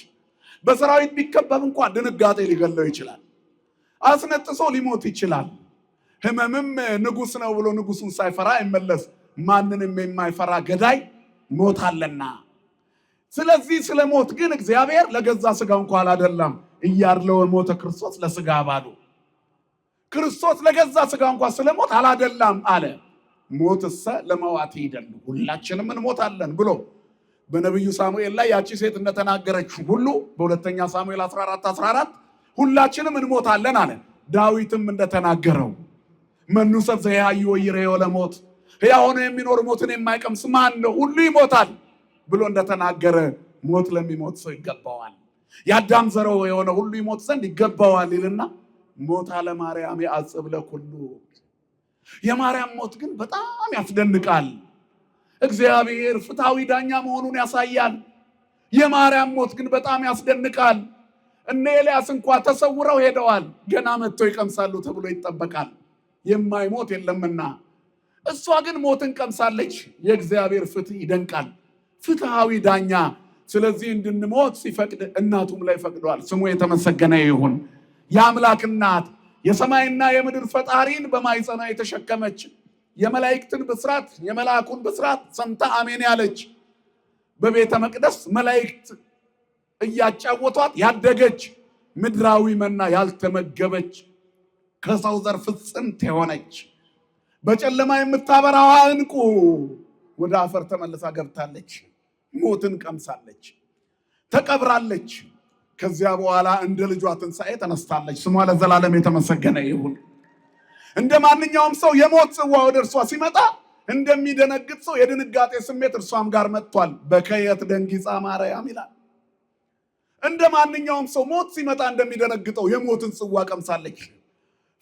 በሰራዊት ቢከበብ እንኳን ድንጋጤ ሊገለው ይችላል። አስነጥሶ ሊሞት ይችላል። ሕመምም ንጉስ ነው ብሎ ንጉሱን ሳይፈራ አይመለስ። ማንንም የማይፈራ ገዳይ ሞት አለና። ስለዚህ ስለ ሞት ግን እግዚአብሔር ለገዛ ስጋው እንኳን አላደላም። እያድለው ሞተ ክርስቶስ ለሥጋ ባሉ ክርስቶስ ለገዛ ስጋ እንኳን ስለ ሞት አላደላም አለ። ሞትሰ ለመዋት ይደሉ ሁላችንም እንሞታለን ብሎ በነቢዩ ሳሙኤል ላይ ያቺ ሴት እንደተናገረችው ሁሉ በሁለተኛ ሳሙኤል 14:14 ሁላችንም እንሞታለን አለ። ዳዊትም እንደተናገረው መኑ ሰብ ዘያዩ ወይሬዮ ለሞት ሕያው ሆኖ የሚኖር ሞትን የማይቀምስ ማን ነው? ሁሉ ይሞታል ብሎ እንደተናገረ ሞት ለሚሞት ሰው ይገባዋል። የአዳም ዘር የሆነ ሁሉ ይሞት ዘንድ ይገባዋል ይልና ሞታ ለማርያም ያጽብ ለኩሉ። የማርያም ሞት ግን በጣም ያስደንቃል። እግዚአብሔር ፍትሐዊ ዳኛ መሆኑን ያሳያል። የማርያም ሞት ግን በጣም ያስደንቃል። እነ ኤልያስ እንኳን ተሰውረው ሄደዋል። ገና መጥተው ይቀምሳሉ ተብሎ ይጠበቃል። የማይሞት የለምና እሷ ግን ሞትን ቀምሳለች። የእግዚአብሔር ፍትህ ይደንቃል። ፍትሐዊ ዳኛ ስለዚህ እንድንሞት ሲፈቅድ እናቱም ላይ ፈቅዷል። ስሙ የተመሰገነ ይሁን። የአምላክ እናት የሰማይና የምድር ፈጣሪን በማይጸኗ የተሸከመች የመላእክትን ብስራት የመልአኩን ብስራት ሰምታ አሜን ያለች በቤተ መቅደስ መላእክት እያጫወቷት ያደገች ምድራዊ መና ያልተመገበች ከሰው ዘር ፍጽምት የሆነች በጨለማ የምታበራዋ ዕንቁ ወደ አፈር ተመልሳ ገብታለች። ሞትን ቀምሳለች፣ ተቀብራለች። ከዚያ በኋላ እንደ ልጇ ትንሣኤ ተነስታለች። ስሟ ለዘላለም የተመሰገነ ይሁን። እንደ ማንኛውም ሰው የሞት ጽዋ ወደ እርሷ ሲመጣ እንደሚደነግጥ ሰው የድንጋጤ ስሜት እርሷም ጋር መጥቷል። በከየት ደንጊጻ ማርያም ይላል። እንደ ማንኛውም ሰው ሞት ሲመጣ እንደሚደነግጠው የሞትን ጽዋ ቀምሳለች።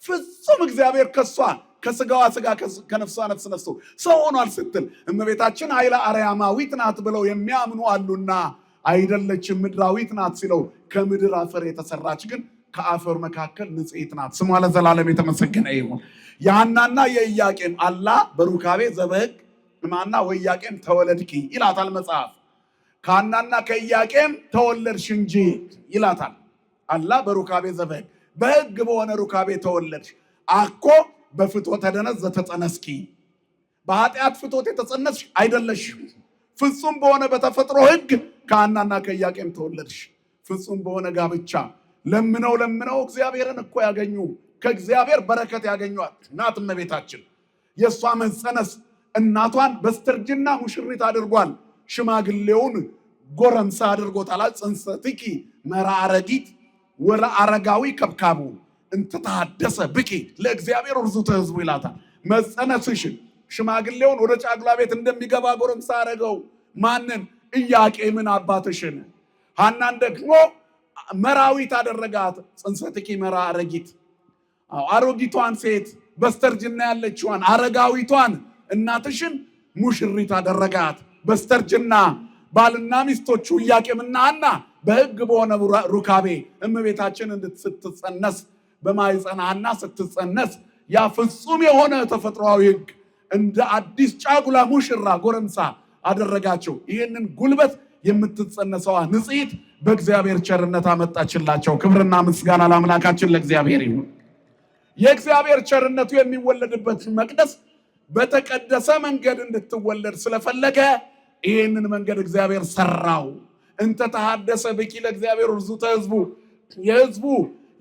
ፍጹም እግዚአብሔር ከሷ ከስጋዋ ስጋ ከነፍሷ ነፍስ ነስቶ ሰው ሆኗል ስትል እመቤታችን ኃይለ አርያማዊት ናት ብለው የሚያምኑ አሉና አይደለችም ምድራዊት ናት ሲለው ከምድር አፈር የተሰራች ግን ከአፈር መካከል ንጽሕት ናት። ስሟ ለዘላለም የተመሰገነ ይሁን። የሐናና የኢያቄም አላ በሩካቤ ዘበሕግ እማና ወኢያቄም ተወለድኪ ይላታል መጽሐፍ። ከሐናና ከኢያቄም ተወለድሽ እንጂ ይላታል። አላ በሩካቤ ዘበሕግ በሕግ በሆነ ሩካቤ ተወለድሽ። አኮ በፍትወተ ደነዝ ዘተጸነስኪ በኃጢአት ፍትወት የተጸነስሽ አይደለሽም። ፍጹም በሆነ በተፈጥሮ ሕግ ከሐናና ከኢያቄም ተወለድሽ። ፍጹም በሆነ ጋብቻ ለምነው እግዚአብሔርን እኮ ያገኙ ከእግዚአብሔር በረከት ያገኟት ናት እመቤታችን። የእሷ መጸነስ እናቷን በስተርጅና ሙሽሪት አድርጓል። ሽማግሌውን ጎረምሳ አድርጎታል። ጽንሰትኪ መራረጊት ወለ አረጋዊ ከብካቡ እንተታደሰ ብቂ ለእግዚአብሔር ርዙተ ሕዝቡ ይላታል። መጸነስሽን ሽማግሌውን ወደ ጫጉላ ቤት እንደሚገባ ጎረምሳ አረገው። ማንን? ኢያቄምን አባትሽን። ሐናን ደግሞ መራዊት አደረጋት። ጽንሰትኪ መራረጊት አሮጊቷን ሴት በስተርጅና ያለችዋን አረጋዊቷን እናትሽን ሙሽሪት አደረጋት። በስተርጅና ባልና ሚስቶቹ ኢያቄምና ሐና በሕግ በሆነ ሩካቤ እመቤታችን ስትጸነስ በማኅፀነ ሐና ስትጸነስ ያ ፍጹም የሆነ ተፈጥሯዊ ሕግ እንደ አዲስ ጫጉላ ሙሽራ ጎረምሳ አደረጋቸው። ይህንን ጉልበት የምትጸነሰዋ ንጽሕት በእግዚአብሔር ቸርነት አመጣችላቸው። ክብርና ምስጋና ለአምላካችን ለእግዚአብሔር ይሁን። የእግዚአብሔር ቸርነቱ የሚወለድበት መቅደስ በተቀደሰ መንገድ እንድትወለድ ስለፈለገ ይህንን መንገድ እግዚአብሔር ሰራው። እንተ ተሐደሰ ብኪ ለእግዚአብሔር ርዙተ ሕዝቡ የሕዝቡ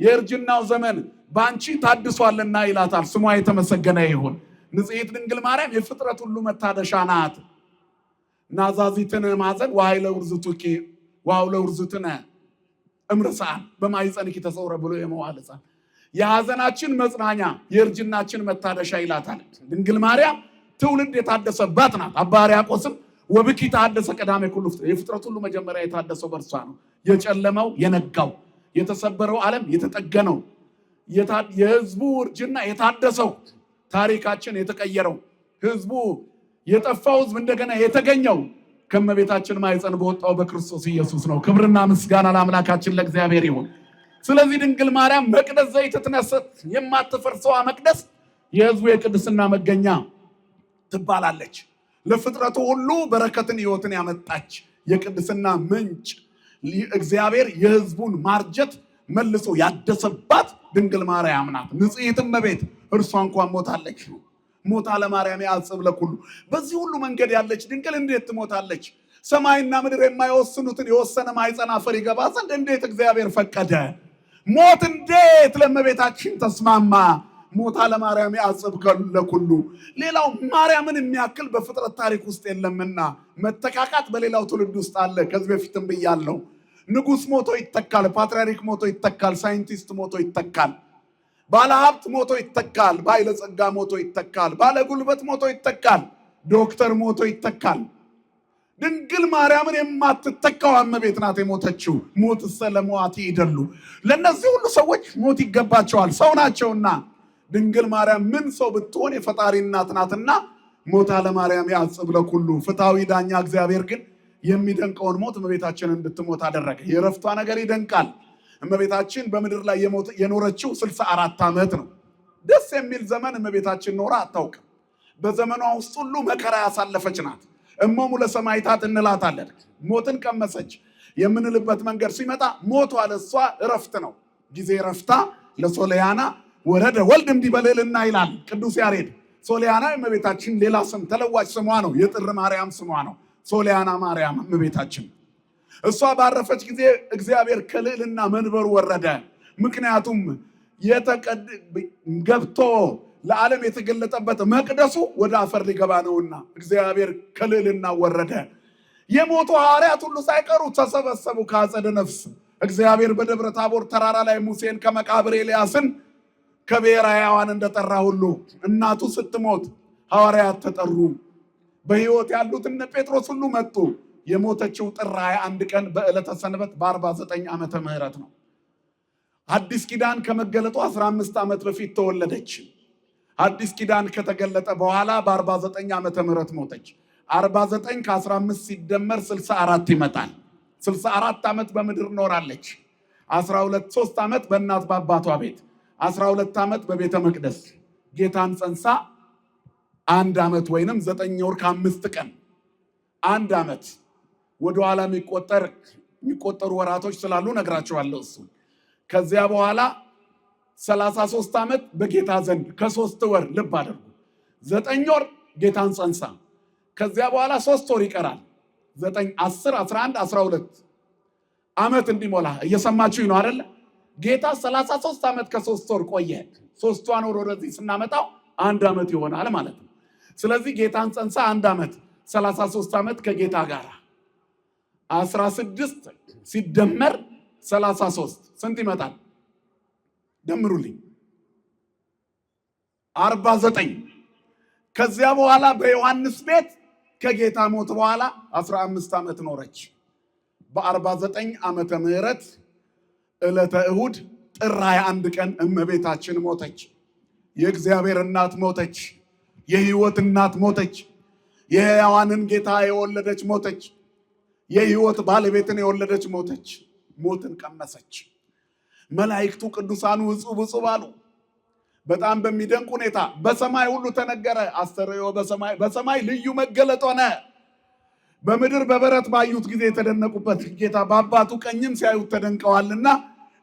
የእርጅናው ዘመን በአንቺ ታድሷልና ይላታል። ስሟ የተመሰገነ ይሁን። ንጽሕት ድንግል ማርያም የፍጥረት ሁሉ መታደሻ ናት። ናዛዚትነ ማዘን ወኃይለ ውርዝቱኪ ወኃይለ ውርዝትነ እምርሳን በማኅፀንኪ ተሰውረ ብሎ የመዋዕል ሕፃን የሐዘናችን መጽናኛ የእርጅናችን መታደሻ ይላታል። ድንግል ማርያም ትውልድ የታደሰባት ናት። አባ ሕርያቆስም ወብኪ ተሐደሰ ቀዳሜ ኩሉ ፍጥረት የፍጥረት ሁሉ መጀመሪያ የታደሰው በእርሷ ነው። የጨለመው የነጋው የተሰበረው ዓለም የተጠገነው የሕዝቡ እርጅና የታደሰው ታሪካችን የተቀየረው ሕዝቡ የጠፋው ሕዝብ እንደገና የተገኘው ከእመቤታችን ማኅፀን በወጣው በክርስቶስ ኢየሱስ ነው። ክብርና ምስጋና ለአምላካችን ለእግዚአብሔር ይሁን። ስለዚህ ድንግል ማርያም መቅደስ ዘይትትነሰት የማትፈርሰዋ መቅደስ የሕዝቡ የቅድስና መገኛ ትባላለች። ለፍጥረቱ ሁሉ በረከትን ሕይወትን ያመጣች የቅድስና ምንጭ እግዚአብሔር የሕዝቡን ማርጀት መልሶ ያደሰባት ድንግል ማርያም ናት። ንጽሕት እመቤት እርሷ እንኳን ሞታለች። ሞታ ለማርያም ያጽብ ለኩሉ። በዚህ ሁሉ መንገድ ያለች ድንግል እንዴት ትሞታለች? ሰማይና ምድር የማይወስኑትን የወሰነ ማኅፀን አፈር ይገባ ዘንድ እንዴት እግዚአብሔር ፈቀደ? ሞት እንዴት ለእመቤታችን ተስማማ? ሞታ ለማርያም ያጽብ ለኩሉ። ሌላው ማርያምን የሚያክል በፍጥረት ታሪክ ውስጥ የለምና መተካካት በሌላው ትውልድ ውስጥ አለ። ከዚህ በፊትም ብያለሁ። ንጉሥ ሞቶ ይተካል፣ ፓትርያርክ ሞቶ ይተካል፣ ሳይንቲስት ሞቶ ይተካል። ባለ ሀብት ሞቶ ይተካል፣ ባለ ጸጋ ሞቶ ይተካል፣ ባለ ጉልበት ሞቶ ይተካል፣ ዶክተር ሞቶ ይተካል። ድንግል ማርያምን የማትተካው እመቤት ናት የሞተችው። ሞት ሰለሞአቲ ይደሉ። ለነዚህ ሁሉ ሰዎች ሞት ይገባቸዋል፣ ሰው ናቸውና። ድንግል ማርያም ምን ሰው ብትሆን የፈጣሪ እናት ናትና ሞታ ለማርያም ያጽብ ለኩሉ። ፍትሐዊ ዳኛ እግዚአብሔር ግን የሚደንቀውን ሞት እመቤታችንን እንድትሞት አደረገ። የረፍቷ ነገር ይደንቃል። እመቤታችን በምድር ላይ የኖረችው 64 ዓመት ነው። ደስ የሚል ዘመን እመቤታችን ኖራ አታውቅም። በዘመኗ ውስጥ ሁሉ መከራ ያሳለፈች ናት። እሞሙ ለሰማዕታት እንላታለን። ሞትን ቀመሰች የምንልበት መንገድ ሲመጣ ሞቷ ለሷ እረፍት ነው። ጊዜ ረፍታ ለሶሊያና ወረደ ወልድ እንዲበልልና ይላል ቅዱስ ያሬድ። ሶሊያና እመቤታችን ሌላ ስም ተለዋጭ ስሟ ነው። የጥር ማርያም ስሟ ነው። ሶሊያና ማርያም እመቤታችን እሷ ባረፈች ጊዜ እግዚአብሔር ከልዕልና መንበሩ ወረደ። ምክንያቱም ገብቶ ለዓለም የተገለጠበት መቅደሱ ወደ አፈር ሊገባ ነውና እግዚአብሔር ከልዕልና ወረደ። የሞቱ ሐዋርያት ሁሉ ሳይቀሩ ተሰበሰቡ ከአጸደ ነፍስ። እግዚአብሔር በደብረ ታቦር ተራራ ላይ ሙሴን ከመቃብር ኤልያስን ከብሔረ ሕያዋን እንደጠራ ሁሉ እናቱ ስትሞት ሐዋርያት ተጠሩ። በሕይወት ያሉት እነ ጴጥሮስ ሁሉ መጡ። የሞተችው ጥር 21 ቀን በዕለተ ሰንበት በ49 ዓመተ ምህረት ነው። አዲስ ኪዳን ከመገለጡ 15 ዓመት በፊት ተወለደች። አዲስ ኪዳን ከተገለጠ በኋላ በ49 ዓመተ ምህረት ሞተች። 49 ከ15 ሲደመር 64 ይመጣል። 64 ዓመት በምድር ኖራለች። 3 ዓመት በእናት በአባቷ ቤት፣ 12 ዓመት በቤተ መቅደስ ጌታን ጸንሳ 1 ዓመት ወይንም 9 ወር ከ5 ቀን 1 ዓመት ወደኋላ የሚቆጠሩ ወራቶች ስላሉ ነግራቸዋለሁ። እሱ ከዚያ በኋላ 33 ዓመት በጌታ ዘንድ ከ3 ወር ልብ አድርጉ 9 ወር ጌታን ጸንሳ ከዚያ በኋላ 3 ወር ይቀራል። 9 10 11 12 ዓመት እንዲሞላ እየሰማችሁ ነው አይደል? ጌታ 33 ዓመት ከ3 ወር ቆየ። 3ቷን ወር ወደዚህ ስናመጣው 1 ዓመት ይሆናል ማለት ነው። ስለዚህ ጌታን ጸንሳ 1 ዓመት 33 ዓመት ከጌታ ጋር 16 ሲደመር 33 ስንት ይመጣል? ደምሩልኝ። 49። ከዚያ በኋላ በዮሐንስ ቤት ከጌታ ሞት በኋላ 15 ዓመት ኖረች። በ49 ዓመተ ምህረት ዕለተ እሁድ ጥር 21 ቀን እመቤታችን ሞተች። የእግዚአብሔር እናት ሞተች። የሕይወት እናት ሞተች። የሕያዋንን ጌታ የወለደች ሞተች። የሕይወት ባለቤትን የወለደች ሞተች። ሞትን ቀመሰች። መላእክቱ ቅዱሳኑ እጹብ እጹብ አሉ። በጣም በሚደንቅ ሁኔታ በሰማይ ሁሉ ተነገረ። አስተርእዮ በሰማይ ልዩ መገለጥ ሆነ። በምድር በበረት ባዩት ጊዜ የተደነቁበት ጌታ በአባቱ ቀኝም ሲያዩት ተደንቀዋልና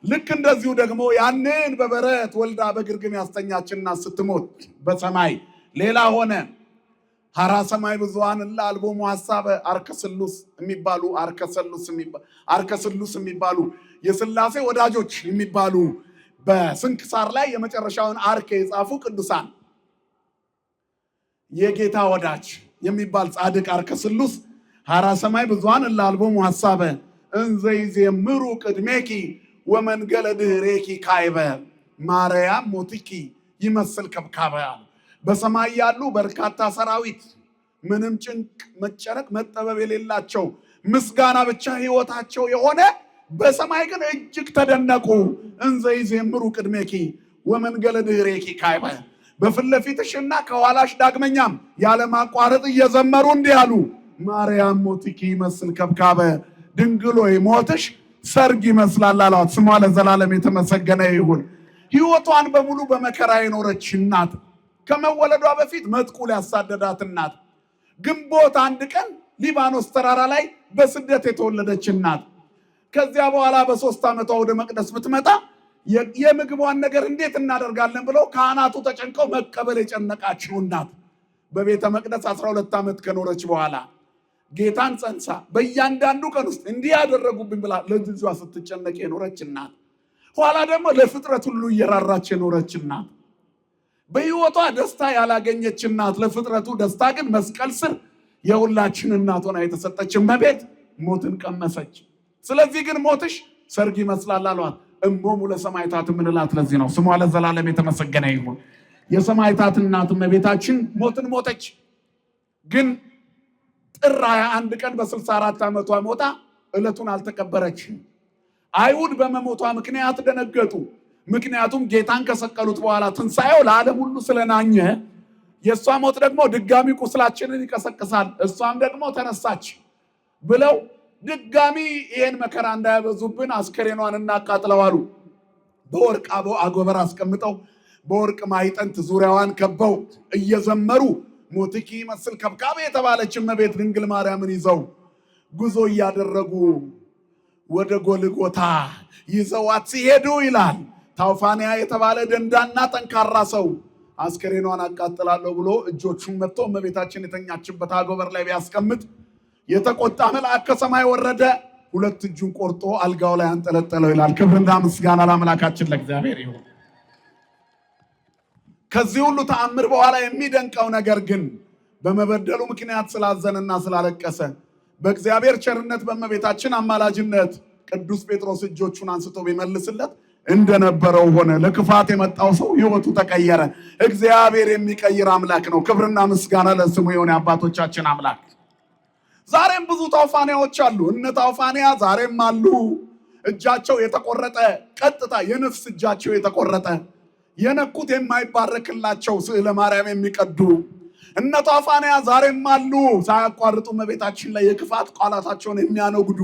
ልክ እንደዚሁ ደግሞ ያንን በበረት ወልዳ በግርግም ያስተኛችና ስትሞት በሰማይ ሌላ ሆነ። ሐራ ሰማይ ብዙኃን እለ አልቦሙ ሐሳበ አርከስሉስ የሚባሉ የሥላሴ ወዳጆች የሚባሉ በስንክሳር ላይ የመጨረሻውን አርኬ የጻፉ ቅዱሳን የጌታ ወዳጅ የሚባል ጻድቅ አርከስሉስ ሐራ ሰማይ ብዙኃን እለ አልቦሙ ሐሳበ እንዘ ይዜምሩ ቅድሜኪ ወመንገለ ድኅሬኪ ካይበ ማርያም ሞትኪ ይመስል ከብካበ። በሰማይ ያሉ በርካታ ሰራዊት ምንም ጭንቅ መጨነቅ መጠበብ የሌላቸው ምስጋና ብቻ ሕይወታቸው የሆነ በሰማይ ግን እጅግ ተደነቁ። እንዘ ይዜምሩ ቅድሜኪ ወመንገለ ድኅሬኪ ካይበ በፊት ለፊትሽና ከኋላሽ ዳግመኛም ያለማቋረጥ እየዘመሩ እንዲህ አሉ። ማርያም ሞትኪ ይመስል ከብካበ ድንግል ሆይ ሞትሽ ሰርግ ይመስላል አሏት። ስሟ ለዘላለም የተመሰገነ ይሁን። ሕይወቷን በሙሉ በመከራ የኖረች እናት፣ ከመወለዷ በፊት መጥቁል ያሳደዳት እናት፣ ግንቦት 1 ቀን ሊባኖስ ተራራ ላይ በስደት የተወለደች እናት፣ ከዚያ በኋላ በ3 ዓመቷ ወደ መቅደስ ብትመጣ የምግቧን ነገር እንዴት እናደርጋለን ብለው ካህናቱ ተጨንቀው መቀበል የጨነቃቸው እናት፣ በቤተ መቅደስ 12 ዓመት ከኖረች በኋላ ጌታን ጸንሳ በእያንዳንዱ ቀን ውስጥ እንዲህ ያደረጉብኝ ብላ ለልጇ ስትጨነቅ የኖረች እናት፣ ኋላ ደግሞ ለፍጥረት ሁሉ እየራራች የኖረች እናት፣ በሕይወቷ ደስታ ያላገኘች እናት፣ ለፍጥረቱ ደስታ ግን መስቀል ስር የሁላችን እናት ሆና የተሰጠች እመቤት ሞትን ቀመሰች። ስለዚህ ግን ሞትሽ ሰርግ ይመስላል አሏት። እሞሙ ለሰማዕታት ምንላት ለዚህ ነው። ስሟ ለዘላለም የተመሰገነ ይሁን። የሰማዕታት እናት እመቤታችን ሞትን ሞተች። ግን ጥር 21 ቀን በ64 ዓመቷ ሞታ ዕለቱን አልተቀበረችም። አይሁድ በመሞቷ ምክንያት ደነገጡ። ምክንያቱም ጌታን ከሰቀሉት በኋላ ትንሣኤው ለዓለም ሁሉ ስለናኘ የእሷ ሞት ደግሞ ድጋሚ ቁስላችንን ይቀሰቅሳል፣ እሷም ደግሞ ተነሳች ብለው ድጋሚ ይሄን መከራ እንዳያበዙብን አስከሬኗን እናቃጥለው አሉ። በወርቅ አጎበር አስቀምጠው በወርቅ ማዕጠንት ዙሪያዋን ከበው እየዘመሩ ሞትኪ መስል ከብካቤ የተባለች እመቤት ድንግል ማርያምን ይዘው ጉዞ እያደረጉ ወደ ጎልጎታ ይዘዋት ሲሄዱ ይላል ታውፋንያ የተባለ ደንዳና ጠንካራ ሰው አስከሬኗን አቃጥላለሁ ብሎ እጆቹን መጥቶ እመቤታችን የተኛችበት አጎበር ላይ ቢያስቀምጥ የተቆጣ መልአክ ከሰማይ ወረደ፣ ሁለት እጁን ቆርጦ አልጋው ላይ አንጠለጠለው ይላል። ክብርና ምስጋና ለአምላካችን ለእግዚአብሔር ይሁን። ከዚህ ሁሉ ተአምር በኋላ የሚደንቀው ነገር ግን በመበደሉ ምክንያት ስላዘነና ስላለቀሰ በእግዚአብሔር ቸርነት በእመቤታችን አማላጅነት ቅዱስ ጴጥሮስ እጆቹን አንስቶ ቢመልስለት እንደነበረው ሆነ። ለክፋት የመጣው ሰው ሕይወቱ ተቀየረ። እግዚአብሔር የሚቀይር አምላክ ነው። ክብርና ምስጋና ለስሙ ይሁን። አባቶቻችን አምላክ ዛሬም ብዙ ታውፋንያዎች አሉ። እነ ታውፋንያ ዛሬም አሉ። እጃቸው የተቆረጠ ቀጥታ የነፍስ እጃቸው የተቆረጠ የነኩት የማይባረክላቸው ስዕለ ማርያም የሚቀዱ እነ ታውፋንያ ዛሬም አሉ። ሳያቋርጡ እመቤታችን ላይ የክፋት ቃላታቸውን የሚያነጉዱ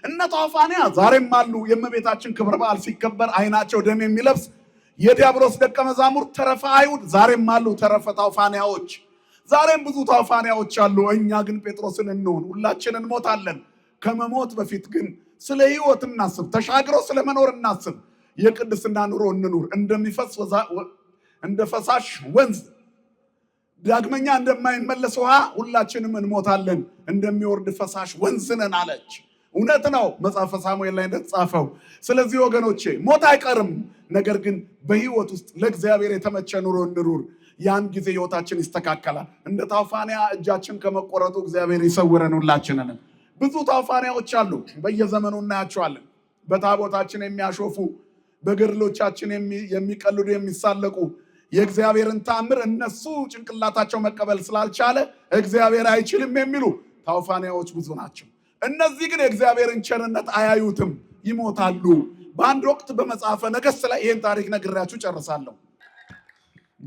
እነ ታውፋንያ ዛሬም አሉ። የእመቤታችን ክብረ በዓል ሲከበር አይናቸው ደም የሚለብስ የዲያብሎስ ደቀ መዛሙርት ተረፈ አይሁድ ዛሬም አሉ። ተረፈ ታውፋንያዎች ዛሬም ብዙ ታውፋንያዎች አሉ። እኛ ግን ጴጥሮስን እንሆን፣ ሁላችን እንሞታለን። ከመሞት በፊት ግን ስለ ሕይወት እናስብ፣ ተሻግሮ ስለ መኖር እናስብ። የቅድስና ኑሮ እንኑር። እንደሚፈስ እንደ ፈሳሽ ወንዝ ዳግመኛ እንደማይመለስ ውሃ ሁላችንም እንሞታለን። እንደሚወርድ ፈሳሽ ወንዝ ነን አለች። እውነት ነው፣ መጽሐፈ ሳሙኤል ላይ እንደተጻፈው። ስለዚህ ወገኖቼ ሞት አይቀርም። ነገር ግን በሕይወት ውስጥ ለእግዚአብሔር የተመቸ ኑሮ እንኑር። ያን ጊዜ ሕይወታችን ይስተካከላል። እንደ ታውፋንያ እጃችን ከመቆረጡ እግዚአብሔር ይሰውረን ሁላችንን። ብዙ ታውፋንያዎች አሉ፣ በየዘመኑ እናያቸዋለን። በታቦታችን የሚያሾፉ፣ በገድሎቻችን የሚቀልዱ፣ የሚሳለቁ የእግዚአብሔርን ተአምር እነሱ ጭንቅላታቸው መቀበል ስላልቻለ እግዚአብሔር አይችልም የሚሉ ታውፋንያዎች ብዙ ናቸው። እነዚህ ግን የእግዚአብሔርን ቸርነት አያዩትም፣ ይሞታሉ። በአንድ ወቅት በመጽሐፈ ነገሥት ላይ ይህን ታሪክ ነግሬያችሁ ጨርሳለሁ።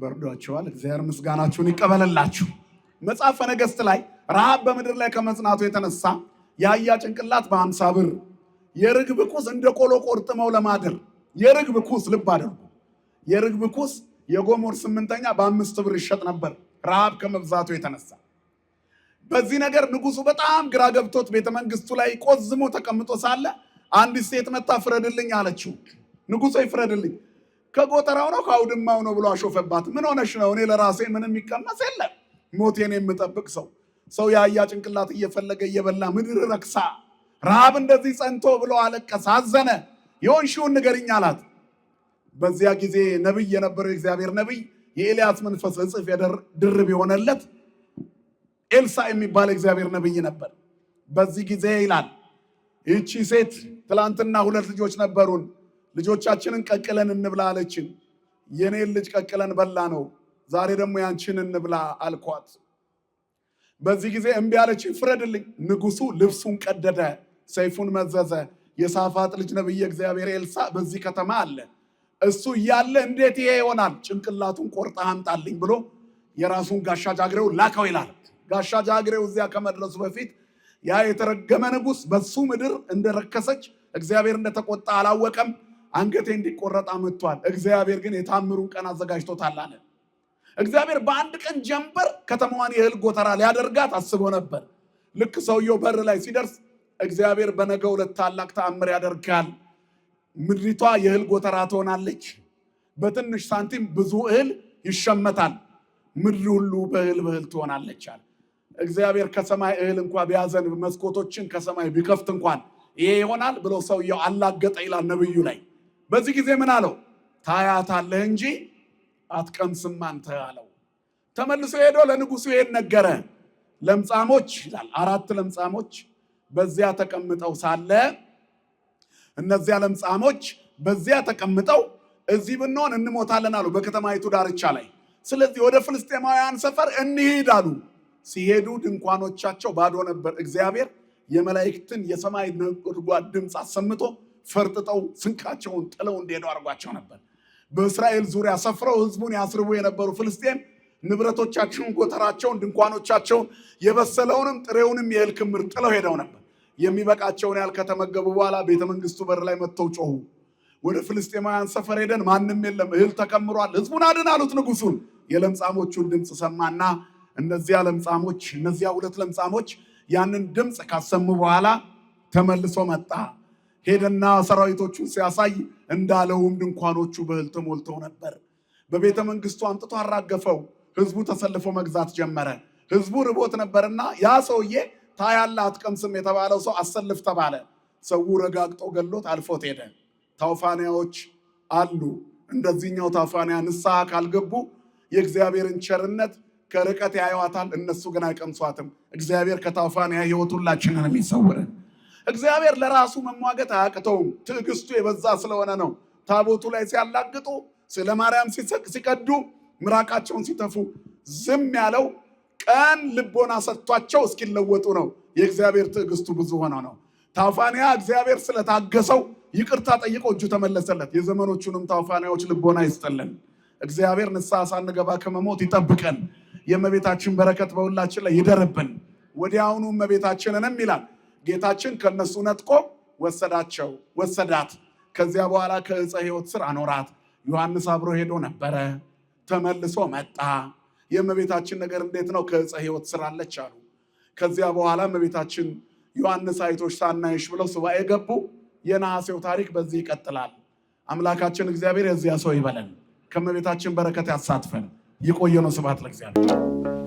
በርዷቸዋል። እግዚአብሔር ምስጋናችሁን ይቀበልላችሁ። መጽሐፈ ነገሥት ላይ ረሃብ በምድር ላይ ከመጽናቱ የተነሳ የአህያ ጭንቅላት በ50 ብር፣ የርግብ ኩስ እንደ ቆሎ ቆርጥመው ለማደር የርግብ ኩስ፣ ልብ አድርጉ፣ የርግብ ኩስ የጎሞር 8ኛ በ5 ብር ይሸጥ ነበር፣ ረሃብ ከመብዛቱ የተነሳ። በዚህ ነገር ንጉሱ በጣም ግራ ገብቶት ቤተመንግስቱ ላይ ቆዝሞ ተቀምጦ ሳለ አንዲት ሴት መጣ፣ ፍረድልኝ አለችው። ንጉሱ ይፍረድልኝ፣ ከጎተራው ነው ከአውድማው ነው ብሎ አሾፈባት። ምን ሆነሽ ነው? እኔ ለራሴ ምንም የሚቀመስ የለም፣ ሞቴን የምጠብቅ ሰው የአህያ ጭንቅላት እየፈለገ እየበላ ምድር ረክሳ ረሃብ እንደዚህ ጸንቶ ብሎ አለቀሰ፣ አዘነ። የሆንሽውን ንገሪኝ አላት። በዚያ ጊዜ ነብይ የነበረው የእግዚአብሔር ነብይ የኤልያስ መንፈስ እጽፍ ድርብ የሆነለት ኤልሳ የሚባል እግዚአብሔር ነብይ ነበር። በዚህ ጊዜ ይላል ይህቺ ሴት ትላንትና 2 ልጆች ነበሩን፣ ልጆቻችንን ቀቅለን እንብላ አለችን። የኔን ልጅ ቀቅለን በላ ነው፣ ዛሬ ደግሞ ያንቺን እንብላ አልኳት። በዚህ ጊዜ እምቢ አለች። ፍረድልኝ። ንጉሱ ልብሱን ቀደደ፣ ሰይፉን መዘዘ። የሳፋጥ ልጅ ነብይ እግዚአብሔር ኤልሳ በዚህ ከተማ አለ፣ እሱ እያለ እንዴት ይሄ ይሆናል? ጭንቅላቱን ቆርጣ አምጣልኝ ብሎ የራሱን ጋሻ ጃግሬው ላከው ይላል። ጋሻ ጃግሬው እዚያ ከመድረሱ በፊት ያ የተረገመ ንጉስ በሱ ምድር እንደረከሰች እግዚአብሔር እንደተቆጣ አላወቀም። አንገቴ እንዲቆረጥ አመጥቷል። እግዚአብሔር ግን የታምሩን ቀን አዘጋጅቶታል አለ። እግዚአብሔር በአንድ ቀን ጀንበር ከተማዋን የእህል ጎተራ ሊያደርጋት አስቦ ነበር። ልክ ሰውየው በር ላይ ሲደርስ እግዚአብሔር በነገው ዕለት ታላቅ ተአምር ያደርጋል፣ ምድሪቷ የእህል ጎተራ ትሆናለች፣ በትንሽ ሳንቲም ብዙ እህል ይሸመታል፣ ምድር ሁሉ በእህል ትሆናለች አለ። እግዚአብሔር ከሰማይ እህል እንኳን ቢያዘንብ መስኮቶችን ከሰማይ ቢከፍት እንኳን ይሄ ይሆናል ብሎ ሰውየው አላገጠ ይላል ነብዩ ላይ። በዚህ ጊዜ ምን አለው? ታያታለህ እንጂ አትቀምስም አንተ አለው። ተመልሶ ሄዶ ለንጉሱ ይሄን ነገረ። ለምጻሞች ይላል 4 ለምጻሞች በዚያ ተቀምጠው ሳለ እነዚያ ለምጻሞች በዚያ ተቀምጠው እዚህ ብንሆን እንሞታለን አሉ በከተማይቱ ዳርቻ ላይ። ስለዚህ ወደ ፍልስጤማውያን ሰፈር እንሂድ አሉ። ሲሄዱ ድንኳኖቻቸው ባዶ ነበር። እግዚአብሔር የመላእክትን የሰማይ ነጎድጓድ ድምፅ አሰምቶ ፈርጥጠው ስንቃቸውን ጥለው እንዲሄዱ አድርጓቸው ነበር። በእስራኤል ዙሪያ ሰፍረው ህዝቡን ያስርቡ የነበሩ ፍልስጤም ንብረቶቻቸውን፣ ጎተራቸውን፣ ድንኳኖቻቸውን የበሰለውንም ጥሬውንም የእህል ክምር ጥለው ሄደው ነበር። የሚበቃቸውን ያህል ከተመገቡ በኋላ ቤተ መንግስቱ በር ላይ መጥተው ጮሁ። ወደ ፍልስጤማውያን ሰፈር ሄደን ማንም የለም፣ እህል ተከምሯል፣ ህዝቡን አድን አሉት ንጉሱን። የለምጻሞቹን ድምፅ ሰማና እነዚያ ሁለት ለምጻሞች ያንን ድምፅ ካሰሙ በኋላ ተመልሶ መጣ። ሄደና ሰራዊቶቹን ሲያሳይ እንዳለውም ድንኳኖቹ በእህል ተሞልተው ነበር። በቤተ መንግስቱ አምጥቶ አራገፈው። ህዝቡ ተሰልፎ መግዛት ጀመረ። ህዝቡ ርቦት ነበርና ያ ሰውዬ ታያለህ አትቀምስም የተባለው ሰው አሰልፍ ተባለ። ሰው ረጋግጦ ገሎት አልፎት ሄደ። ታውፋንያዎች አሉ። እንደዚህኛው ታውፋንያ ንስሐ ካልገቡ የእግዚአብሔርን ቸርነት ከርቀት ያዩዋታል፣ እነሱ ግን አይቀምሷትም። እግዚአብሔር ከታውፋንያ ህይወት ሁላችንን የሚሰውረን። እግዚአብሔር ለራሱ መሟገት አያቅተውም። ትዕግስቱ የበዛ ስለሆነ ነው። ታቦቱ ላይ ሲያላግጡ፣ ስለ ማርያም ሲቀዱ፣ ምራቃቸውን ሲተፉ ዝም ያለው ቀን ልቦና ሰጥቷቸው እስኪለወጡ ነው። የእግዚአብሔር ትዕግስቱ ብዙ ሆኖ ነው። ታውፋንያ እግዚአብሔር ስለታገሰው ይቅርታ ጠይቆ እጁ ተመለሰለት። የዘመኖቹንም ታውፋንያዎች ልቦና ይስጠልን። እግዚአብሔር ንስሐ ሳንገባ ከመሞት ይጠብቀን። የእመቤታችን በረከት በሁላችን ላይ ይደርብን። ወዲያውኑ እመቤታችንንም ይላል ጌታችን ከነሱ ነጥቆ ወሰዳት። ከዚያ በኋላ ከዕፀ ሕይወት ስር አኖራት። ዮሐንስ አብሮ ሄዶ ነበረ፣ ተመልሶ መጣ። የእመቤታችን ነገር እንዴት ነው? ከዕፀ ሕይወት ስር አለች አሉ። ከዚያ በኋላ እመቤታችን ዮሐንስ አይቶሽ ሳናይሽ ብለው ሱባኤ ገቡ። የነሐሴው ታሪክ በዚህ ይቀጥላል። አምላካችን እግዚአብሔር የዚያ ሰው ይበለን። ከእመቤታችን በረከት ያሳትፈን። ይቆየነው። ስብሐት ለእግዚአብሔር።